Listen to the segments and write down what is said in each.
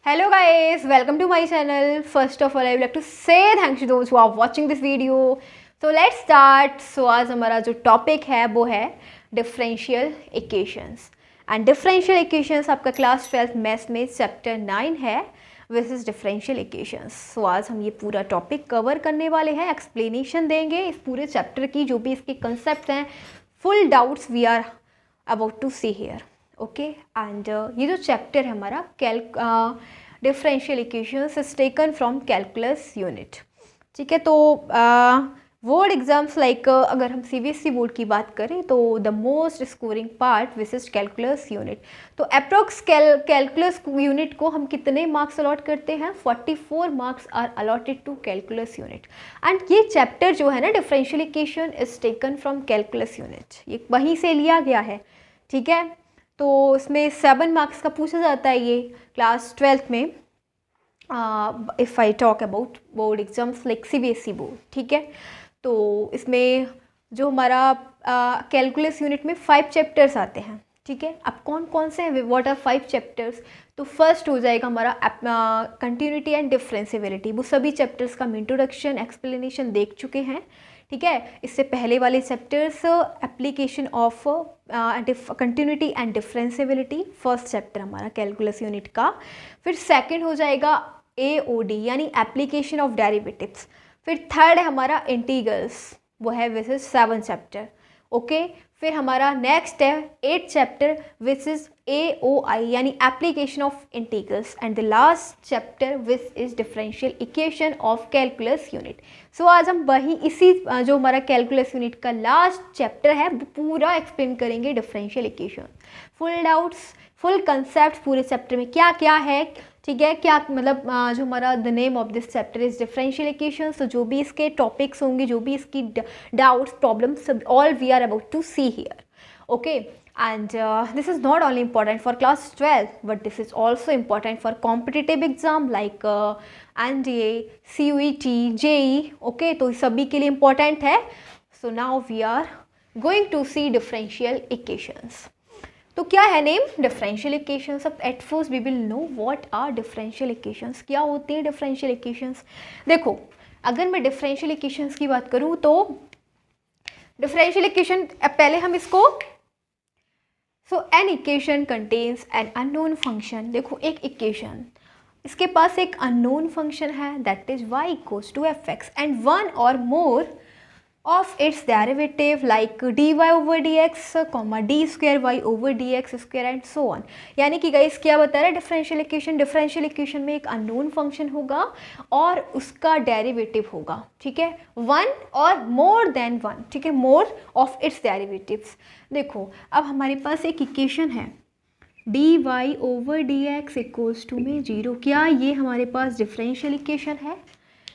Hello guys, welcome to my channel. First of all, I would like to say thanks to those who are watching this video. So let's start. So आज हमारा जो topic है वो है differential equations and differential equations आपका class 12 maths में chapter 9 है which is differential equations. सो आज हम ये पूरा टॉपिक कवर करने वाले हैं, एक्सप्लेनेशन देंगे इस पूरे चैप्टर की, जो भी इसके कंसेप्ट हैं, full doubts we are about to see here. Okay and ये जो चैप्टर है हमारा differential equations is taken from calculus unit. ठीक है, तो बोर्ड एग्जाम्स लाइक अगर हम सीबीएसई बोर्ड की बात करें तो the most scoring part which is calculus unit. तो अप्रोक्स कैलकुलस यूनिट को हम कितने मार्क्स अलॉट करते हैं? 44 marks are allotted to calculus unit. And ये चैप्टर जो है ना differential equation is taken from calculus unit, ये वहीं से लिया गया है. ठीक है, तो इसमें 7 मार्क्स का पूछा जाता है ये क्लास 12 में. If I talk about board exams like CBSE board. ठीक है, तो इसमें जो हमारा कैलकुलस यूनिट में 5 चैप्टर्स आते हैं. ठीक है, अब कौन कौन से हैं, व्हाट आर 5 चैप्टर्स? तो फर्स्ट हो जाएगा हमारा कंटिन्यूटी एंड डिफरेंशिएबिलिटी. वो सभी चैप्टर्स का हम इंट्रोडक्शन एक्सप्लेनेशन देख चुके हैं. ठीक है, इससे पहले वाले chapters application of continuity and differentiability, first chapter हमारा कैलकुलस यूनिट का. फिर सेकंड हो जाएगा एओडी यानी एप्लीकेशन ऑफ डेरिवेटिव्स. फिर थर्ड है हमारा इंटीग्रल्स, वो है विच इज 7 चैप्टर. ओके, फिर हमारा नेक्स्ट है 8 चैप्टर विच इज AOI यानी application of integrals. And the last chapter which is differential equation of calculus unit. So आज हम वही इसी जो हमारा कैलकुलस यूनिट का लास्ट चैप्टर है पूरा एक्सप्लेन करेंगे differential equation. Full doubts, full concept पूरे चैप्टर में क्या क्या है. ठीक है, क्या मतलब जो हमारा the name of this chapter is differential equation. तो जो भी इसके टॉपिक्स होंगे, जो भी इसकी doubts problems, all we are about to see here. Okay, and this is not only important for class 12 but this is also important for competitive exam like NDA, CUET, JEE. okay, तो सभी के लिए important है. so now we are going to see differential equations. तो क्या है name differential equations. अब at first we will know what are differential equations. क्या होती हैं डिफरेंशियल इक्वेशंस? देखो, अगर मैं डिफरेंशियल इक्वेशंस की बात करूँ तो डिफरेंशियल इक्वेशन पहले हम इसको so an equation contains an unknown function. देखो, एक इक्वेशन, इसके पास एक अननोन फंक्शन है that is y equals to fx and one और more of its derivative like dy over dx comma D square Y over dx square and so on. यानी कि guys क्या बता रहा है डिफरेंशियल इक्वेशन? डिफरेंशियल इक्वेशन में एक unknown function होगा और उसका डेरिवेटिव होगा. ठीक है, वन और मोर देन वन. ठीक है, मोर ऑफ इट्स डेरिवेटिव्स. देखो, अब हमारे पास एक इक्वेशन है dy over dx equals to में 0. क्या ये हमारे पास डिफरेंशियल इक्वेशन है?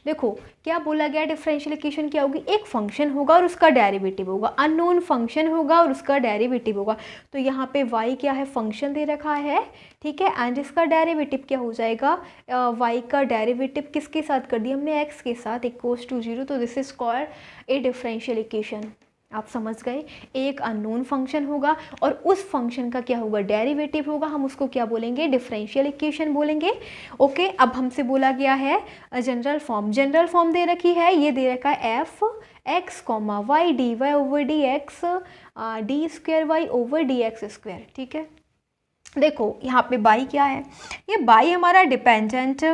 देखो, क्या बोला गया डिफरेंशियल इक्वेशन क्या होगी? एक फंक्शन होगा और उसका डेरिवेटिव होगा, अननोन फंक्शन होगा और उसका डेरिवेटिव होगा. तो यहाँ पे y क्या है? फंक्शन दे रखा है. ठीक है, एंड इसका डेरिवेटिव क्या हो जाएगा? y का डेरिवेटिव किसके साथ कर दिया हमने? x के साथ, इक्वल्स टू 0. तो this is called a differential equation. आप समझ गए, एक अननोन फंक्शन होगा और उस फंक्शन का क्या होगा? डेरिवेटिव होगा. हम उसको क्या बोलेंगे? डिफरेंशियल इक्वेशन बोलेंगे. ओके, अब हमसे बोला गया है जनरल फॉर्म. जनरल फॉर्म दे रखी है, ये दे रखा है F X comma Y D Y over D X D square Y over D X square. ठीक है, देखो यहाँ पे बाई क्या है? ये बाई हमारा डिपेंडेंट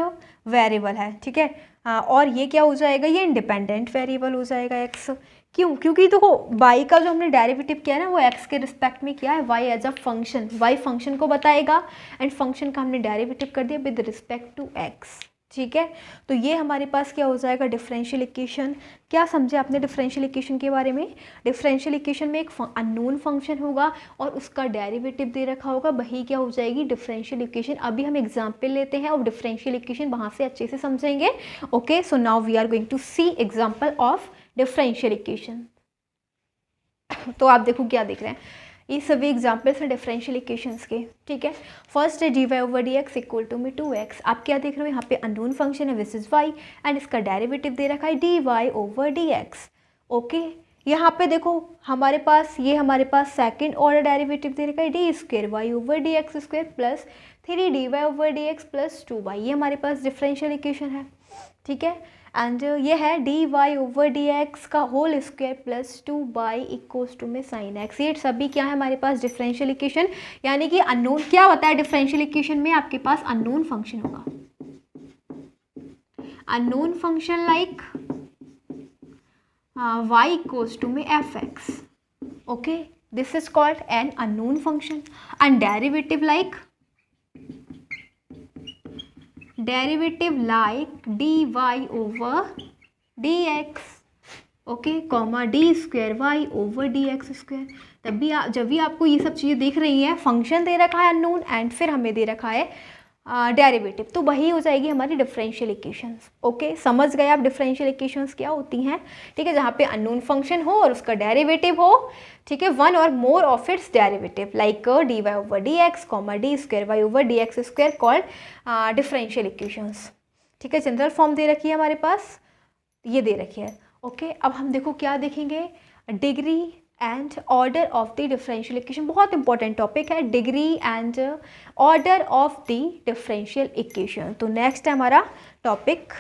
वेरिएबल है. ठीक है, और ये क्या हो जाएगा? ये इंडिपेंडेंट वेरिएबल हो जाएगा एक्स. क्यों? क्योंकि देखो y का जो हमने डेरिवेटिव किया है ना वो x के रिस्पेक्ट में किया है. y as a function, y function को बताएगा एंड फंक्शन का हमने डेरिवेटिव कर दिया विद रिस्पेक्ट टू x. ठीक है, तो ये हमारे पास क्या हो जाएगा? Differential equation. क्या समझे आपने डिफरेंशियल इक्वेशन के बारे में? डिफरेंशियल इक्वेशन में एक अननोन फंक्शन होगा और उसका डेरिवेटिव दे रखा होगा, वही क्या हो जाएगी? Differential equation. अभी हम एग्जाम्पल लेते हैं और डिफरेंशियल इक्वेशन वहाँ से अच्छे से समझेंगे. Okay, so now we are going to see example of differential equation. तो आप देखो क्या देख रहे हैं, ये सभी एग्जाम्पल्स हैं डिफरेंशियल इक्वेशंस के. ठीक है, फर्स्ट है D Y over D X equal to में 2x. आप क्या देख रहे हो? यहाँ पे अननोन फंक्शन है विच इज y एंड इसका डेरिवेटिव दे रखा है dy ओवर dx. ओके, यहाँ पे देखो हमारे पास सेकंड ऑर्डर डेरिवेटिव दे रखा है D square Y over D X square plus 3dy over D x plus 2y, ये हमारे पास डिफरेंशियल इक्वेशन है, ठीक है। एंड ये है dy ओवर डी एक्स का whole square plus 2y equals to में साइन एक्स, ये सभी क्या है हमारे पास डिफरेंशियल इक्वेशन, यानी कि अननोन क्या होता है डिफरेंशियल इक्वेशन में, आपके पास अननोन फंक्शन होगा, unknown function like y equals to में fx, okay, this is called an unknown function. And derivative like dy over dx, okay, comma D square Y over D X square. तब भी जब भी आपको ये सब चीज़ें दिख रही हैं, फंक्शन दे रखा है अननोन एंड फिर हमें दे रखा है डेरिवेटिव, तो वही हो जाएगी हमारी डिफरेंशियल इक्वेशंस, ओके। समझ गए आप डिफरेंशियल इक्वेशंस क्या होती हैं, ठीक है, जहाँ पे अननोन फंक्शन हो और उसका डेरिवेटिव हो, ठीक है, वन और more of its derivative like D Y over D X comma D square Y over D X square called differential equations, ठीक है। जनरल फॉर्म दे रखी है हमारे पास, ये दे रखी है, ओके। अब हम देखो क्या देखेंगे, degree and order of the differential equation, बहुत इंपॉर्टेंट टॉपिक है, degree and order of the differential equation. तो नेक्स्ट है हमारा topic,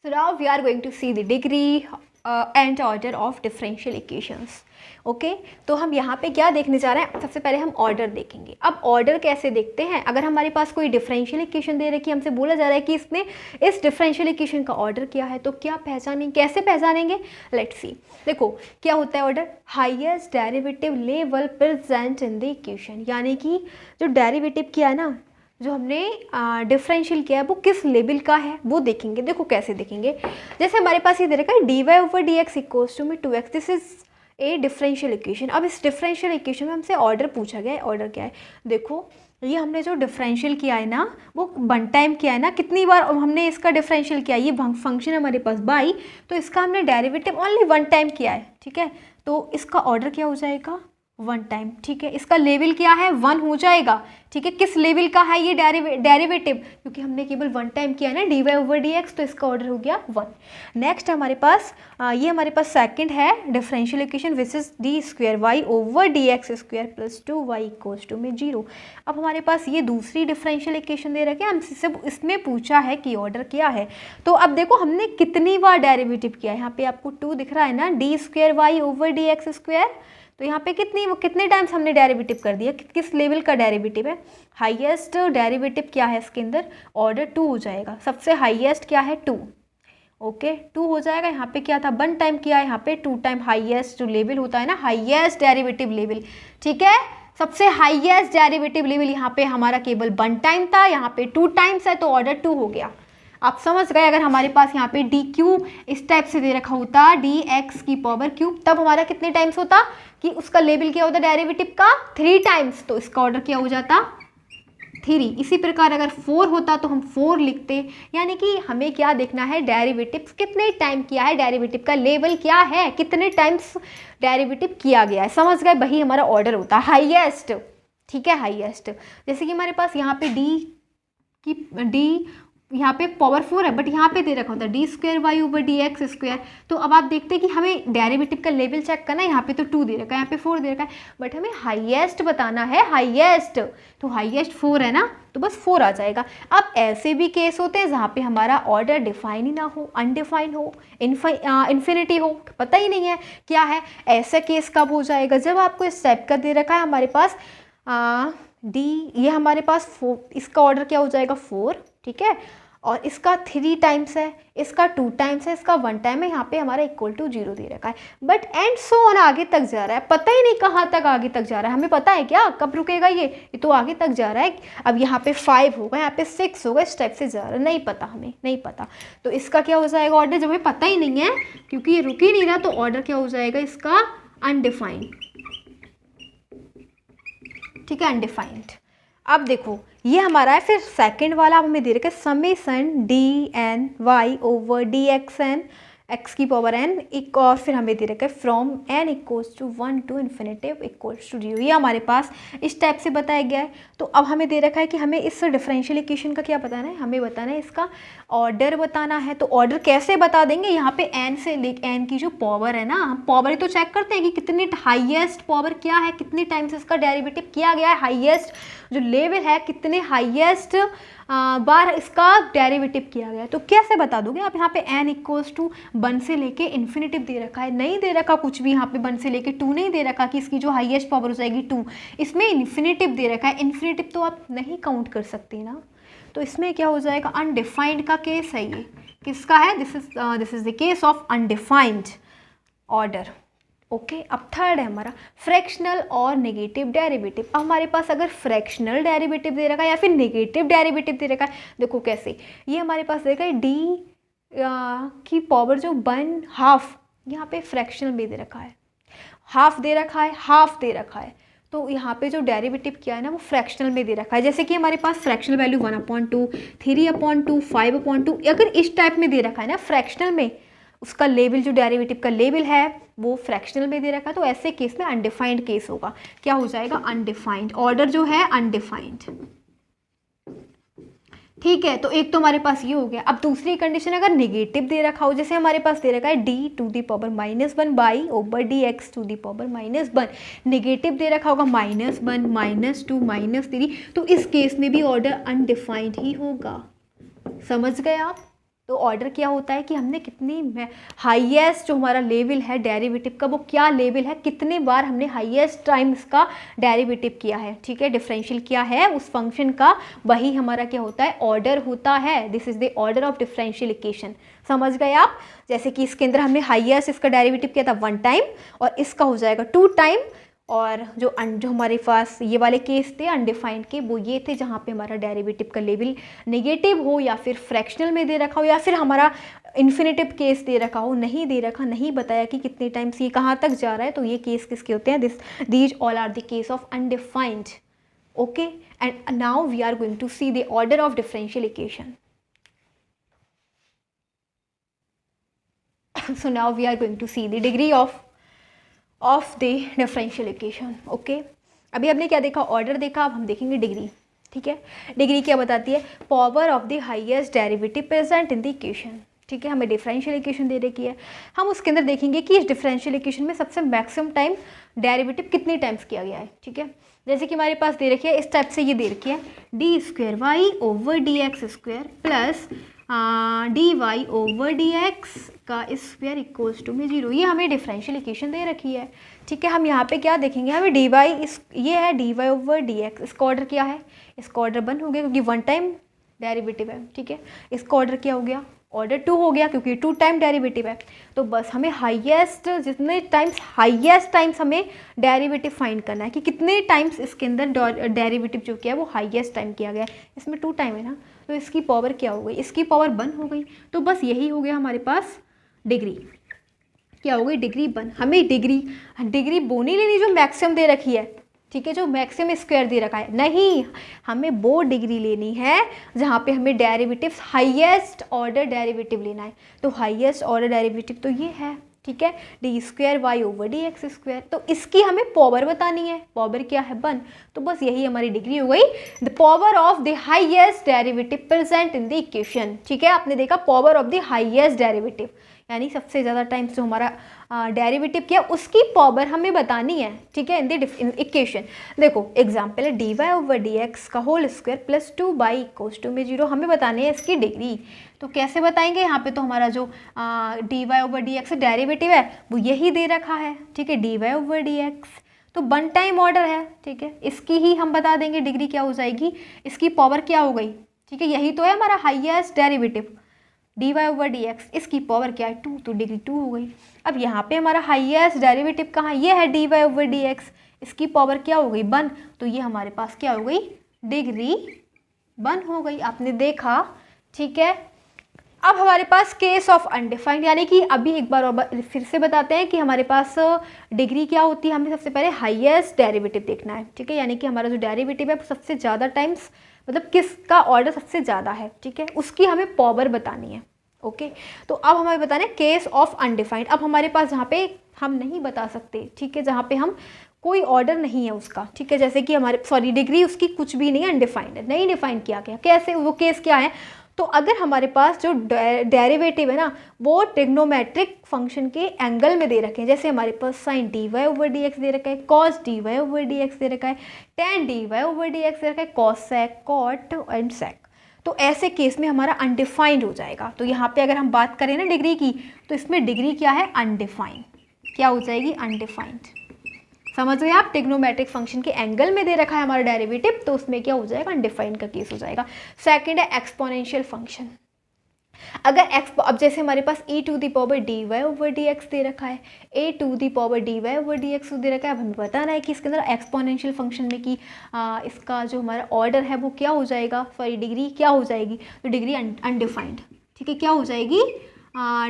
so now we are going to see the degree and order of differential equations, okay. तो हम यहाँ पे क्या देखने जा रहे हैं, सबसे पहले हम ऑर्डर देखेंगे। अब ऑर्डर कैसे देखते हैं, अगर हमारे पास कोई डिफरेंशियल इक्वेशन दे रखी है, हमसे बोला जा रहा है कि इसमें इस डिफरेंशियल इक्वेशन का ऑर्डर क्या है, तो क्या पहचानेंगे, कैसे पहचानेंगे, लेट्स सी। देखो क्या होता है order, highest derivative level present in the equation, यानी कि जो डेरिवेटिव किया है ना, जो हमने डिफरेंशियल किया है वो किस लेवल का है वो देखेंगे। देखो कैसे देखेंगे, जैसे हमारे पास ये दे रखा है D Y over D x equals to में 2x, this is a differential equation. अब इस डिफरेंशियल इक्वेशन में हमसे ऑर्डर पूछा गया है, ऑर्डर क्या है, देखो ये हमने जो डिफरेंशियल किया है ना वो वन टाइम किया है ना, कितनी बार हमने इसका डिफरेंशियल किया, ये फंक्शन है हमारे पास बाई, तो इसका हमने डेरिवेटिव ओनली वन टाइम किया है, ठीक है, तो इसका ऑर्डर क्या हो जाएगा, वन टाइम, ठीक है। इसका लेवल क्या है, वन हो जाएगा, ठीक है। किस लेवल का है ये डेरिवेटिव, क्योंकि हमने केवल वन टाइम किया है ना D Y over D X, तो इसका ऑर्डर हो गया वन। नेक्स्ट हमारे पास ये हमारे पास सेकंड है differential equation which is D square Y over D X square plus 2y equals to में 0। अब हमारे पास ये दूसरी डिफरेंशियल इक्वेशन दे रखी है, हमसे इसमें पूछा है कि ऑर्डर क्या है। तो अब देखो हमने कितनी बार डेरिवेटिव किया है, यहाँ पे आपको 2 दिख रहा है ना, D square Y over D X square, तो यहाँ पे कितने टाइम्स हमने डेरिवेटिव कर दिया, किस लेवल का डेरिवेटिव है, हाईएस्ट डेरिवेटिव क्या है इसके अंदर, ऑर्डर 2 हो जाएगा, सबसे हाईएस्ट क्या है 2, ओके 2 हो जाएगा। यहाँ पे क्या था, वन टाइम किया है, यहाँ पे 2 टाइम हाईएस्ट जो लेवल होता है ना, हाईएस्ट डेरिवेटिव लेवल, ठीक है, सबसे हाईएस्ट डेरिवेटिव लेवल यहाँ पे हमारा केवल वन टाइम था, यहाँ पे 2 टाइम्स है तो ऑर्डर 2 हो गया। आप समझ गए, अगर हमारे पास यहाँ पे डी क्यू इस टाइप से दे रखा होता डी एक्स की पावर क्यूब, तब हमारा कितने टाइम्स होता कि उसका लेवल क्या होता डेरिवेटिव का 3 टाइम्स, तो इसका ऑर्डर क्या हो जाता 3। इसी प्रकार अगर 4 होता तो हम 4 लिखते, यानी कि हमें क्या देखना है, डेरिवेटिव कितने टाइम किया है, डेरिवेटिव का लेवल क्या है, कितने टाइम्स डेरिवेटिव किया गया है, समझ गए, वही हमारा ऑर्डर होता है हाईएस्ट, ठीक है, हाईएस्ट। जैसे कि हमारे पास यहाँ पे डी यहाँ पे पावर 4 है, बट यहाँ पे दे रखा होता है D square Y over D X square, तो अब आप देखते हैं कि हमें डेरिवेटिव का लेवल चेक करना है, यहाँ पे तो 2 दे रखा है, यहाँ पे 4 दे रखा है, बट हमें हाईएस्ट बताना है, हाईएस्ट, तो हाईएस्ट 4 है ना, तो बस 4 आ जाएगा। अब ऐसे भी केस होते हैं जहाँ पे हमारा ऑर्डर डिफाइन ही ना हो, अनडिफाइन हो, इन्फिनिटी हो, पता ही नहीं है क्या है, ऐसा केस कब हो जाएगा, जब आपको इस टाइप का दे रखा है हमारे पास डी, ये हमारे पास 4, इसका ऑर्डर क्या हो जाएगा 4, ठीक है, और इसका 3 टाइम्स है, इसका 2 टाइम्स है, इसका 1 टाइम है, यहाँ पे हमारा इक्वल टू 0 दे रखा है, बट एंड सो ऑन आगे तक जा रहा है, पता ही नहीं कहाँ तक आगे तक जा रहा है, हमें पता है क्या कब रुकेगा ये तो आगे तक जा रहा है। अब यहाँ पे 5 होगा, यहाँ पे 6 होगा, इस टाइप से जा रहा है, नहीं पता, हमें नहीं पता, तो इसका क्या हो जाएगा ऑर्डर, जब हमें पता ही नहीं है क्योंकि ये रुक ही नहीं रहा, तो ऑर्डर क्या हो जाएगा इसका अनडिफाइंड, ठीक है, अनडिफाइंड। अब देखो ये हमारा है, फिर सेकंड वाला हमें दे रखा है summation D N Y over D X N X की पावर एन, एक और फिर हमें दे रखा है from N equals to 1 to infinitive equals to 0। ये हमारे पास इस टाइप से बताया गया है। तो अब हमें दे रखा है कि हमें इस डिफरेंशियल इक्वेशन का क्या बताना है, हमें बताना है इसका ऑर्डर बताना है। तो ऑर्डर कैसे बता देंगे, यहाँ पे एन से ले एन की जो पावर है ना, हम पावर ही तो चेक करते हैं कि कितनी हाईएस्ट पावर क्या है, कितनी टाइम्स इसका डेरिवेटिव किया गया है, हाईएस्ट जो लेवल है कितने हाईएस्ट बार इसका डेरिवेटिव किया गया है। तो कैसे बता दोगे आप, यहाँ पे n इक्वल्स टू 1 से लेके इन्फिनिटिव दे रखा है, नहीं दे रखा कुछ भी, यहाँ पे 1 से लेके 2 नहीं दे रखा कि इसकी जो हाईएस्ट पावर हो जाएगी 2, इसमें इन्फिनिटिव दे रखा है। इन्फिनिटिव तो आप नहीं काउंट कर सकते ना, तो इसमें क्या हो जाएगा, अनडिफाइंड का केस है ये, किसका है, this is the case of undefined order. Okay, अब थर्ड है हमारा फ्रैक्शनल और नेगेटिव डेरिवेटिव। अब हमारे पास अगर फ्रैक्शनल डेरिवेटिव दे रखा है या फिर नेगेटिव डेरिवेटिव दे रखा है, देखो कैसे, ये हमारे पास दे रखा है डी की पावर जो 1/2, यहाँ पे फ्रैक्शनल में दे रखा है, हाफ दे रखा है, हाफ दे रखा है, तो यहाँ पे जो डेरिवेटिव किया है ना वो फ्रैक्शनल में दे रखा है। जैसे कि हमारे पास फ्रैक्शनल वैल्यू 1/2, 3/2, 5/2, अगर इस टाइप में दे रखा है ना फ्रैक्शनल में, उसका लेवल जो डेरिवेटिव का लेवल है वो फ्रैक्शनल में दे रखा है, तो ऐसे केस में अनडिफाइंड केस होगा। क्या हो जाएगा, अनडिफाइंड, ऑर्डर जो है अनडिफाइंड। ठीक है, तो एक तो हमारे पास ये हो गया। अब दूसरी कंडीशन, अगर नेगेटिव दे रखा हो, जैसे हमारे पास दे रखा है D to the power -1 by over D X to the power -1, negative दे रखा होगा -1, -2, -3, तो इस केस में भी ऑर्डर अनडिफाइंड ही होगा। समझ गए आप। तो ऑर्डर क्या होता है कि हमने कितनी हाईएस्ट जो हमारा लेवल है डेरिवेटिव का वो क्या लेवल है, कितने बार हमने हाईएस्ट टाइम इसका डेरिवेटिव किया है, ठीक है, डिफरेंशियल किया है उस फंक्शन का, वही हमारा क्या होता है, ऑर्डर होता है। This is the order of differential equation. समझ गए आप। जैसे कि इसके अंदर हमने हाईएस्ट इसका डेरिवेटिव किया था 1 टाइम और इसका हो जाएगा 2 टाइम, और जो हमारे पास ये वाले केस थे अनडिफाइंड के, वो ये थे जहाँ पे हमारा डेरिवेटिव का लेवल नेगेटिव हो या फिर फ्रैक्शनल में दे रखा हो या फिर हमारा इन्फिनिटिव केस दे रखा हो, नहीं दे रखा, नहीं बताया कि कितने टाइम्स ये कहाँ तक जा रहा है, तो ये केस किसके होते हैं, these all are the case of undefined. Okay, and now we are going to see the order of differential equation. so now we are going to see the degree of the differential equation. Okay, अभी हमने क्या देखा, order देखा, अब हम देखेंगे degree. ठीक है, डिग्री क्या बताती है, power of the highest derivative present in the equation. ठीक है, हमें डिफरेंशियल इक्वेशन दे रखी है, हम उसके अंदर देखेंगे कि इस डिफरेंशियल इक्वेशन में सबसे मैक्सिमम टाइम डेरिवेटिव कितनी टाइम्स किया गया है। ठीक है, जैसे कि हमारे पास दे रखी है, इस टाइप से ये दे रखी है d² y over dx² plus dy over dx का स्क्वायर इक्वल्स टू में 0। ये हमें डिफरेंशियल इक्वेशन दे रखी है। ठीक है, हम यहाँ पे क्या देखेंगे, हमें dy ये है dy ओवर dx, इसका ऑर्डर क्या है, इसका ऑर्डर 1 हो गया क्योंकि 1 टाइम डेरिवेटिव है। ठीक है, इसका ऑर्डर क्या हो गया, ऑर्डर 2 हो गया क्योंकि 2 टाइम डेरिवेटिव है। तो बस हमें हाईएस्ट जितने टाइम्स हाईएस्ट टाइम्स हमें डेरिवेटिव फाइंड करना है कि कितने टाइम्स इसके अंदर डेरिवेटिव जो किया है वो हाईएस्ट टाइम किया गया है। इसमें 2 टाइम है ना, तो इसकी पावर क्या हो गई, इसकी पावर 1 हो गई। तो बस यही हो गया हमारे पास डिग्री, क्या हो गई, डिग्री 1। हमें डिग्री बोनी लेनी जो मैक्सिमम दे रखी है। ठीक है, जो मैक्सिमम स्क्वायर दे रखा है, नहीं, हमें वो डिग्री लेनी है जहाँ पे हमें डेरिवेटिव हाईएस्ट ऑर्डर डेरिवेटिव लेना है। तो हाईएस्ट ऑर्डर डेरिवेटिव तो ये है। ठीक है, d² y ओवर dx², तो इसकी हमें पावर बतानी है, पावर क्या है 1। तो बस यही हमारी डिग्री हो गई, the power of the highest derivative present in the equation. ठीक है, आपने देखा power of the highest derivative, यानी सबसे ज़्यादा टाइम्स जो हमारा डेरिवेटिव किया उसकी पावर हमें बतानी है। ठीक है, इन द इक्वेशन। देखो एग्जाम्पल है dy ओवर dx का whole square plus 2y equals to में 0, हमें बतानी है इसकी डिग्री। तो कैसे बताएंगे, यहाँ पे तो हमारा जो dy ओवर dx डेरिवेटिव है वो यही दे रखा है। ठीक है, dy ओवर dx तो 1 टाइम ऑर्डर है। ठीक है, इसकी ही हम बता देंगे डिग्री क्या हो जाएगी, इसकी पावर क्या हो गई। ठीक है, यही तो है हमारा highest derivative dy over dx, इसकी पावर क्या है 2, तो डिग्री 2 हो गई। अब यहाँ पे हमारा हाईएस्ट डेरिवेटिव कहाँ, ये है dy ओवर dx, इसकी पावर क्या हो गई 1, तो ये हमारे पास क्या हो गई, डिग्री 1 हो गई। आपने देखा। ठीक है, अब हमारे पास केस ऑफ अनडिफाइंड, यानी कि अभी एक बार और फिर से बताते हैं कि हमारे पास डिग्री क्या होती है। हमें सबसे पहले हाईएस्ट डेरिवेटिव देखना है। ठीक है, यानी कि हमारा जो डेरिवेटिव है सबसे ज़्यादा टाइम्स, मतलब किसका ऑर्डर सबसे ज़्यादा है। ठीक है, उसकी हमें पावर बतानी है। ओके, तो अब हमें बताना है केस ऑफ अनडिफाइंड। अब हमारे पास जहाँ पे हम नहीं बता सकते, ठीक है, जहाँ पे हम कोई ऑर्डर नहीं है उसका, ठीक है, जैसे कि हमारे सॉरी डिग्री उसकी कुछ भी नहीं है, अनडिफाइंड है, नहीं डिफाइन किया गया, कैसे वो केस क्या है। तो अगर हमारे पास जो डेरिवेटिव है ना वो ट्रिग्नोमेट्रिक फंक्शन के एंगल में दे रखे हैं, जैसे हमारे पास sine D Y over D X दे रखा है, cos D Y over D X दे रखा है, tan D Y over D X दे रखा है, cosec, cot and sec, तो ऐसे केस में हमारा अनडिफाइंड हो जाएगा। तो यहाँ पे अगर हम बात करें ना डिग्री की, तो इसमें डिग्री क्या है, अनडिफाइंड, क्या हो जाएगी, अनडिफाइंड। समझ गए आप, ट्रिग्नोमेट्रिक फंक्शन के एंगल में दे रखा है हमारा डेरिवेटिव, तो उसमें क्या हो जाएगा, अनडिफाइंड का केस हो जाएगा। सेकंड है एक्सपोनेंशियल फंक्शन। अगर अब जैसे हमारे पास e to the power D Y over D X दे रखा है, a to the power D Y over D X दे रखा है, अब हमें बताना है कि इसके अंदर एक्सपोनेंशियल फंक्शन में कि इसका जो हमारा ऑर्डर है वो क्या हो जाएगा, सॉरी डिग्री क्या हो जाएगी, तो डिग्री अनडिफाइंड, ठीक है, क्या हो जाएगी,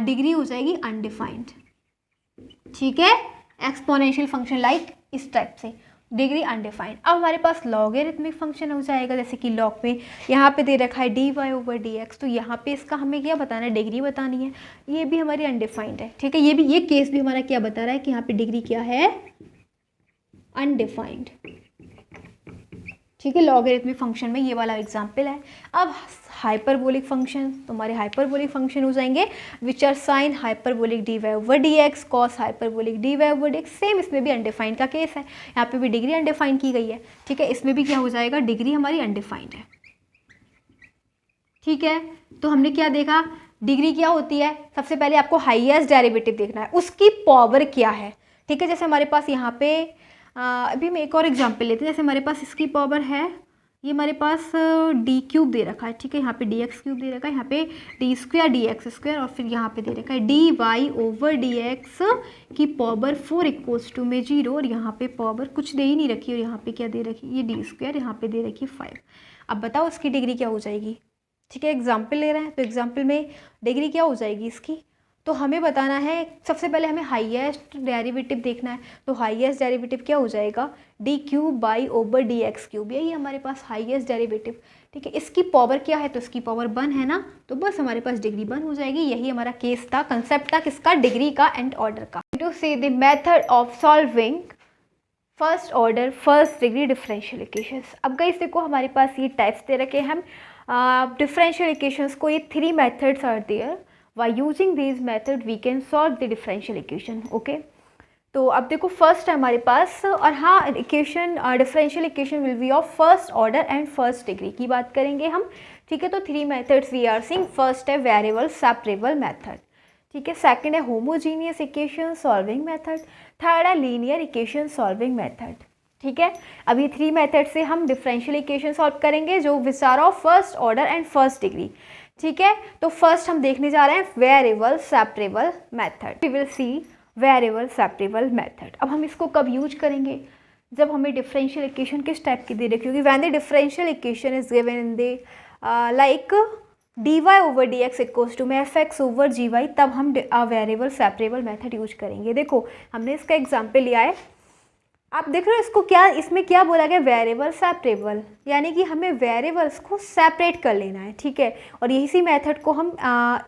डिग्री हो जाएगी अनडिफाइंड, ठीक है, एक्सपोनेंशियल फंक्शन लाइक इस टाइप से, डिग्री अनडिफाइंड। अब हमारे पास लॉगरिथमिक फंक्शन हो जाएगा, जैसे कि लॉग में यहाँ पे दे रखा है D Y over D X, तो यहाँ पे इसका हमें क्या बताना है, डिग्री बतानी है, ये भी हमारी अनडिफाइंड है, ठीक है, ये केस भी हमारा क्या बता रहा है कि यहाँ पे डिग्री क्या है, अनडिफाइंड, ठीक है, लॉगरिथमिक फंक्शन में ये वाला एग्जाम्पल है। अब हाइपरबोलिक फंक्शन, तो हमारे हाइपरबोलिक फंक्शन हो जाएंगे which are sine hyperbolic D Y over D X, cos hyperbolic D Y over D X, same इसमें भी अनडिफाइंड का केस है, यहाँ पे भी डिग्री अनडिफाइंड की गई है, ठीक है, इसमें भी क्या हो जाएगा, डिग्री हमारी अनडिफाइंड है, ठीक है। तो हमने क्या देखा, डिग्री क्या होती है, सबसे पहले आपको हाईएस्ट डेरिवेटिव देखना है, उसकी पावर क्या है, ठीक है, जैसे हमारे पास यहाँ पे अभी मैं एक और एग्जाम्पल लेते हैं, जैसे हमारे पास इसकी पावर है, ये हमारे पास डी क्यूब दे रखा है, ठीक है, यहाँ पे डी एक्स क्यूब दे रखा है, यहाँ पे D square D X square, और फिर यहाँ पे दे रखा है D Y over D X की पावर 4 इक्वल्स टू में 0, और यहाँ पे पावर कुछ दे ही नहीं रखी, और यहाँ पे क्या दे रखी, ये डी स्क्वायर, यहाँ पे दे रखी है 5। अब बताओ उसकी डिग्री क्या हो जाएगी, ठीक है, एग्जाम्पल ले रहे हैं, तो एग्जाम्पल में डिग्री क्या हो जाएगी इसकी, तो हमें बताना है, सबसे पहले हमें हाईएस्ट डेरिवेटिव देखना है, तो हाईएस्ट डेरिवेटिव क्या हो जाएगा, D cube by over D x cube, यही हमारे पास हाईएस्ट डेरिवेटिव, ठीक है, इसकी पावर क्या है, तो इसकी पावर 1 है ना, तो बस हमारे पास डिग्री 1 हो जाएगी, यही हमारा केस था, कंसेप्ट था किसका, डिग्री का एंड ऑर्डर का। To see the method of solving first order first degree differential equations. अब गाइस देखो हमारे पास ये टाइप्स दे रखे हैं, हम डिफरेंशियल इक्वेशंस को, ये 3 methods are there, by using these method we can solve the differential equation, okay। तो अब देखो फर्स्ट है हमारे पास, और हाँ equation differential equation will be of first order and first degree की बात करेंगे हम, ठीक है। तो 3 methods we are seeing, first है वेरिएबल सेपरेबल मेथड, ठीक है, सेकंड है homogeneous equation solving method, third है लीनियर इक्वेशन सॉल्विंग मेथड, ठीक है। अब ये 3 मेथड से हम डिफरेंशियल इक्वेशन सॉल्व करेंगे जो which are of first order and first degree, ठीक है। तो फर्स्ट हम देखने जा रहे हैं variable separable method, we will see variable separable method. अब हम इसको कब यूज करेंगे, जब हमें डिफरेंशियल इक्वेशन किस टाइप की दे रखी होगी, when the differential equation is given in the like D Y over D x equals to में f x over g y, तब हम वेरिएबल सेपरेबल मेथड यूज करेंगे। देखो हमने इसका एग्जाम्पल लिया है, आप देख रहे हो इसको क्या, इसमें क्या बोला गया, वेरिएबल सेपरेबल, यानी कि हमें वेरिएबल्स को सेपरेट कर लेना है, ठीक है। और इसी मेथड को हम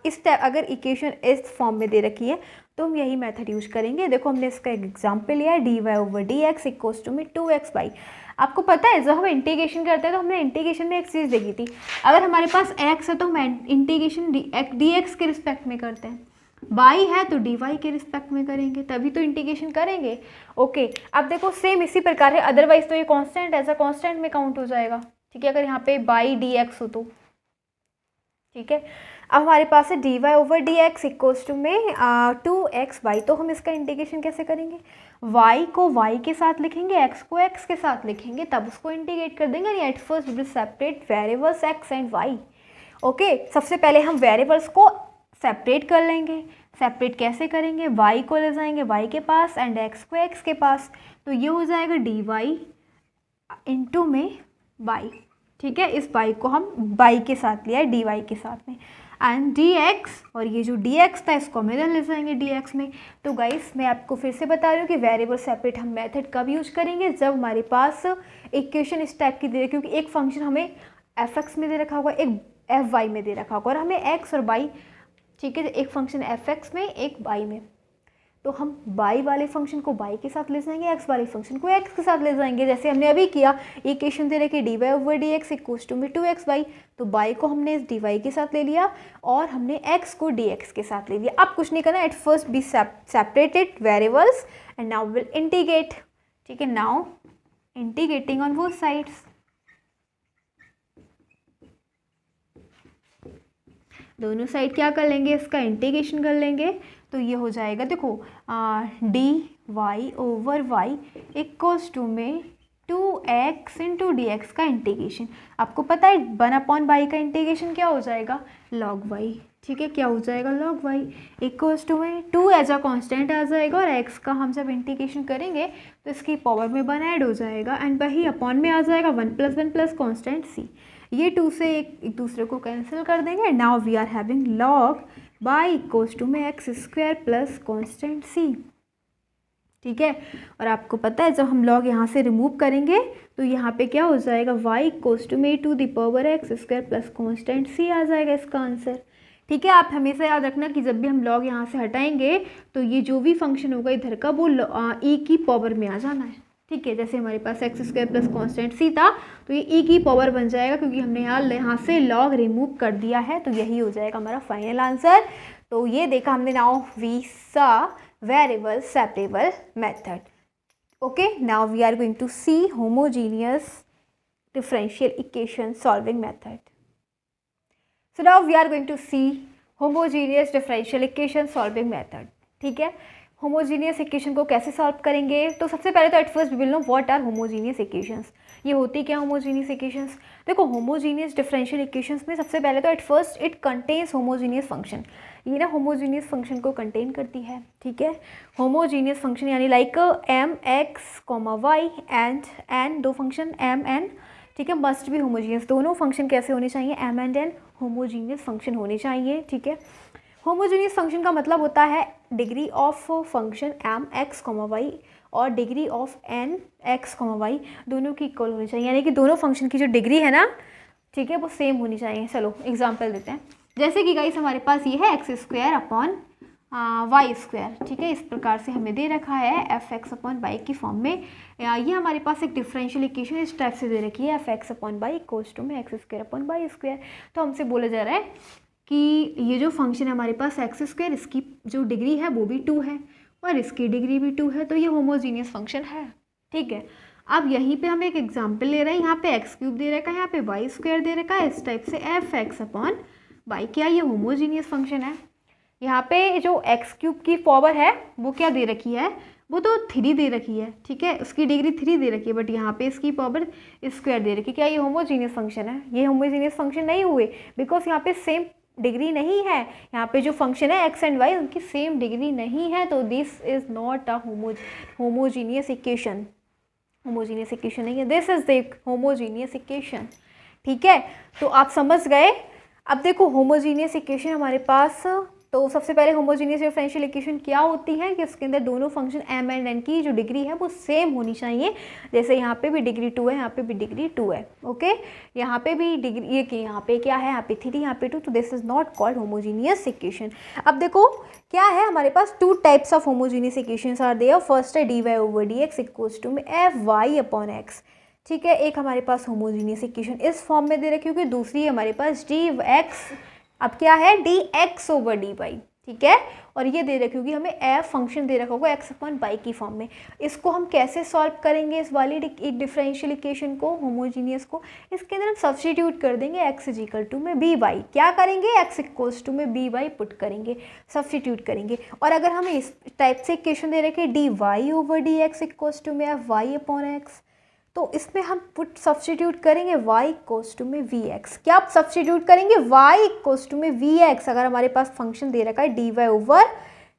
इस टाइप, अगर इक्वेशन इस फॉर्म में दे रखी है तो हम यही मेथड यूज करेंगे। देखो हमने इसका एक एग्जाम्पल लिया है, D Y over D x equals to में 2x बाई, आपको पता है जब हम इंटीग्रेशन करते हैं तो हमने इंटीग्रेशन में एक चीज़ देखी थी, अगर हमारे पास x है तो हम इंटीग्रेशन डी एक्स के रिस्पेक्ट में करते हैं, बाई है तो डी वाई के रिस्पेक्ट में करेंगे, तभी तो इंटीग्रेशन करेंगे, ओके। अब देखो सेम इसी प्रकार है, अदरवाइज तो ये कांस्टेंट ऐसा कांस्टेंट में काउंट हो जाएगा, ठीक है, अगर यहाँ पे बाई डी एक्स हो तो, ठीक है। अब हमारे पास है D Y over D x equals to में 2x बाई, तो हम इसका इंटीग्रेशन कैसे करेंगे, y को y के साथ लिखेंगे, x को x के साथ लिखेंगे, तब उसको इंटीग्रेट कर देंगे। At first we will separate variables x and y, okay. सबसे पहले हम वेरिएबल्स को सेपरेट कर लेंगे, सेपरेट कैसे करेंगे, y को ले जाएंगे y के पास एंड x को x के पास, तो ये हो जाएगा डी वाई इंटू में बाई, ठीक है, इस बाई को हम बाई के साथ लिया है डी वाई के साथ में, एंड डी एक्स, और ये जो डी एक्स था इसको हम इधर ले जाएंगे डी एक्स में। तो गाइस मैं आपको फिर से बता रही हूँ कि वेरिएबल सेपरेट हम मेथड कब यूज करेंगे, जब हमारे पास इक्वेशन इस टाइप की दे रही, क्योंकि एक फंक्शन हमें एफ एक्स में दे रखा होगा, एक एफ वाई में दे रखा होगा, और हमें एक्स और वाई ठीक है, एक फंक्शन एफ एक्स में, एक वाई में, तो हम वाई वाले फंक्शन को वाई के साथ ले जाएंगे, एक्स वाले फंक्शन को एक्स के साथ ले जाएंगे, जैसे हमने अभी किया। इक्वेशन दे रखी d Y over D x equals to में 2xy, तो वाई को हमने इस डी वाई के साथ ले लिया और हमने एक्स को डी एक्स के साथ ले लिया। अब कुछ नहीं करना, at first be separated variables and now will integrate. ठीक है, now integrating on both sides, दोनों साइड क्या कर लेंगे, इसका इंटीग्रेशन कर लेंगे। तो ये हो जाएगा, देखो d Y over y equals to में 2x इंटू डी एक्स का इंटीग्रेशन। आपको पता है 1/y का इंटीग्रेशन क्या हो जाएगा, log y। ठीक है, क्या हो जाएगा, log y इक्वल्स टू में 2 एज अ कॉन्स्टेंट आ जाएगा और x का हम जब इंटीग्रेशन करेंगे तो इसकी पावर में 1 ऐड हो जाएगा एंड वही अपॉन में आ जाएगा 1 + 1 + कॉन्स्टेंट c। ये 2 से एक दूसरे को कैंसिल कर देंगे। Now we are having log y equals to में x² प्लस कॉन्स्टेंट c। ठीक है, और आपको पता है जब हम log यहाँ से रिमूव करेंगे तो यहाँ पे क्या हो जाएगा, y इक्वल्स टू में x² प्लस कॉन्स्टेंट c आ जाएगा इसका आंसर। ठीक है, आप हमेशा याद रखना कि जब भी हम log यहाँ से हटाएंगे तो ये जो भी फंक्शन होगा इधर का वो e की पावर में आ जाना है। ठीक है, जैसे हमारे पास x² प्लस कॉन्स्टेंट c था तो ये e की पावर बन जाएगा क्योंकि हमने यहाँ से log रिमूव कर दिया है। तो यही हो जाएगा हमारा फाइनल आंसर। तो ये देखा हमने, now we saw variable separable method. Okay, now we are going to see homogeneous differential equation solving method. So now we are going to see homogeneous differential equation solving method. ठीक है, homogeneous equation को कैसे solve करेंगे, तो सबसे पहले तो at first we will know what are homogeneous equations. ये होती क्या होमोजीनियस इक्वेशंस, देखो होमोजीनियस डिफरेंशियल इक्वेशंस में सबसे पहले तो at first it contains homogeneous function. ये ना होमोजीनियस फंक्शन को कंटेन करती है। ठीक है, होमोजीनियस फंक्शन यानी like m x comma y and n, दो फंक्शन एम एन, ठीक है, मस्ट भी होमोजीनियस। दोनों फंक्शन कैसे होने चाहिए, m and n homogeneous function होने चाहिए। ठीक है, होमोजीनियस फंक्शन का मतलब होता है degree of function M x comma Y और degree of N X comma Y दोनों की इक्वल होनी चाहिए, यानी कि दोनों फंक्शन की जो डिग्री है ना, ठीक है, वो सेम होनी चाहिए। चलो एग्जांपल देते हैं, जैसे कि गाइस हमारे पास ये है x² अपॉन y²। ठीक है, इस प्रकार से हमें दे रखा है f(x) अपॉन y की फॉर्म में। ये हमारे पास एक डिफरेंशियल इक्वेशन इस टाइप से दे रखी है f(x) upon y equals to में x² अपॉन y²। तो हमसे बोला जा रहा है कि ये जो फंक्शन है हमारे पास x², इसकी जो डिग्री है वो भी 2 है और इसकी डिग्री भी 2 है, तो ये होमोजीनियस फंक्शन है। ठीक है, अब यहीं पे हम एक एग्जांपल ले रहे हैं, यहाँ पे x³ दे रखा है, यहाँ पे y² दे रखा है, इस टाइप से f(x) अपॉन y, क्या ये होमोजीनियस फंक्शन है। यहाँ पे जो x³ की पावर है वो क्या दे रखी है, वो तो 3 दे रखी है। ठीक है, उसकी डिग्री 3 दे रखी है, बट यहाँ पे इसकी पावर स्क्वायर दे रखी है। क्या ये होमोजीनियस फंक्शन है, ये होमोजीनियस फंक्शन नहीं हुए, बिकॉज यहाँ पे सेम डिग्री नहीं है। यहाँ पे जो फंक्शन है x एंड y उनकी सेम डिग्री नहीं है, तो this is not a homogeneous equation. Homogeneous equation नहीं है, this is the homogeneous equation. ठीक है, तो आप समझ गए। अब देखो होमोजीनियस इक्वेशन हमारे पास, तो सबसे पहले होमोजीनियस डिफरेंशियल इक्वेशन क्या होती है कि उसके अंदर दोनों फंक्शन m एंड n की जो डिग्री है वो सेम होनी चाहिए। जैसे यहाँ पे भी डिग्री 2 है, यहाँ पे भी डिग्री 2 है। ओके, यहाँ पे भी डिग्री, ये कि यहाँ पे क्या है, यहाँ पे 3, यहाँ पे 2, तो this is not called homogeneous equation. अब देखो क्या है हमारे पास, 2 types of homogeneous equations are there. First है dy over dx equals to में fy अपॉन x। ठीक है, एक हमारे पास होमोजीनियस इक्वेशन इस फॉर्म में दे रखी होगी, दूसरी हमारे पास dx, अब क्या है dx ओवर dy। ठीक है, और ये दे रखी होगी हमें f फंक्शन दे रखा होगा x अपॉन y की फॉर्म में। इसको हम कैसे सॉल्व करेंगे, इस वाली डिफरेंशियल इक्वेशन को, होमोजीनियस को, इसके अंदर हम सब्सटीट्यूट कर देंगे x इज इक्वल टू में by। क्या करेंगे, x इक्वल्स टू में by पुट करेंगे, सब्सटीट्यूट करेंगे। और अगर हमें इस टाइप से इक्वेशन दे रखे dy over dx equals to में fy अपॉन x, तो इसमें हम पुट सब्सटीट्यूट करेंगे y इक्वल्स टू में vx। क्या आप सब्सटीट्यूट करेंगे, y इक्वल्स टू में vx। अगर हमारे पास फंक्शन दे रखा है dy ओवर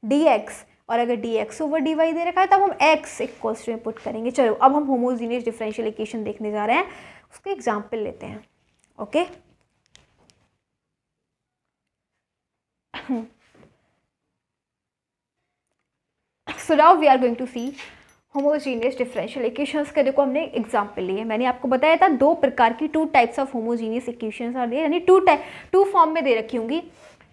dx और अगर dx ओवर dy दे रखा है तब हम x इक्वल्स टू में पुट करेंगे। चलो अब हम होमोजीनियस डिफरेंशियल इक्वेशन देखने जा रहे हैं, उसके एग्जाम्पल लेते हैं। Okay, so now we are going to see homogeneous differential equations का। देखो हमने एग्जांपल लिए, मैंने आपको बताया था 2 प्रकार की 2 types of homogeneous equations are there, यानी 2 फॉर्म में दे रखी होंगी।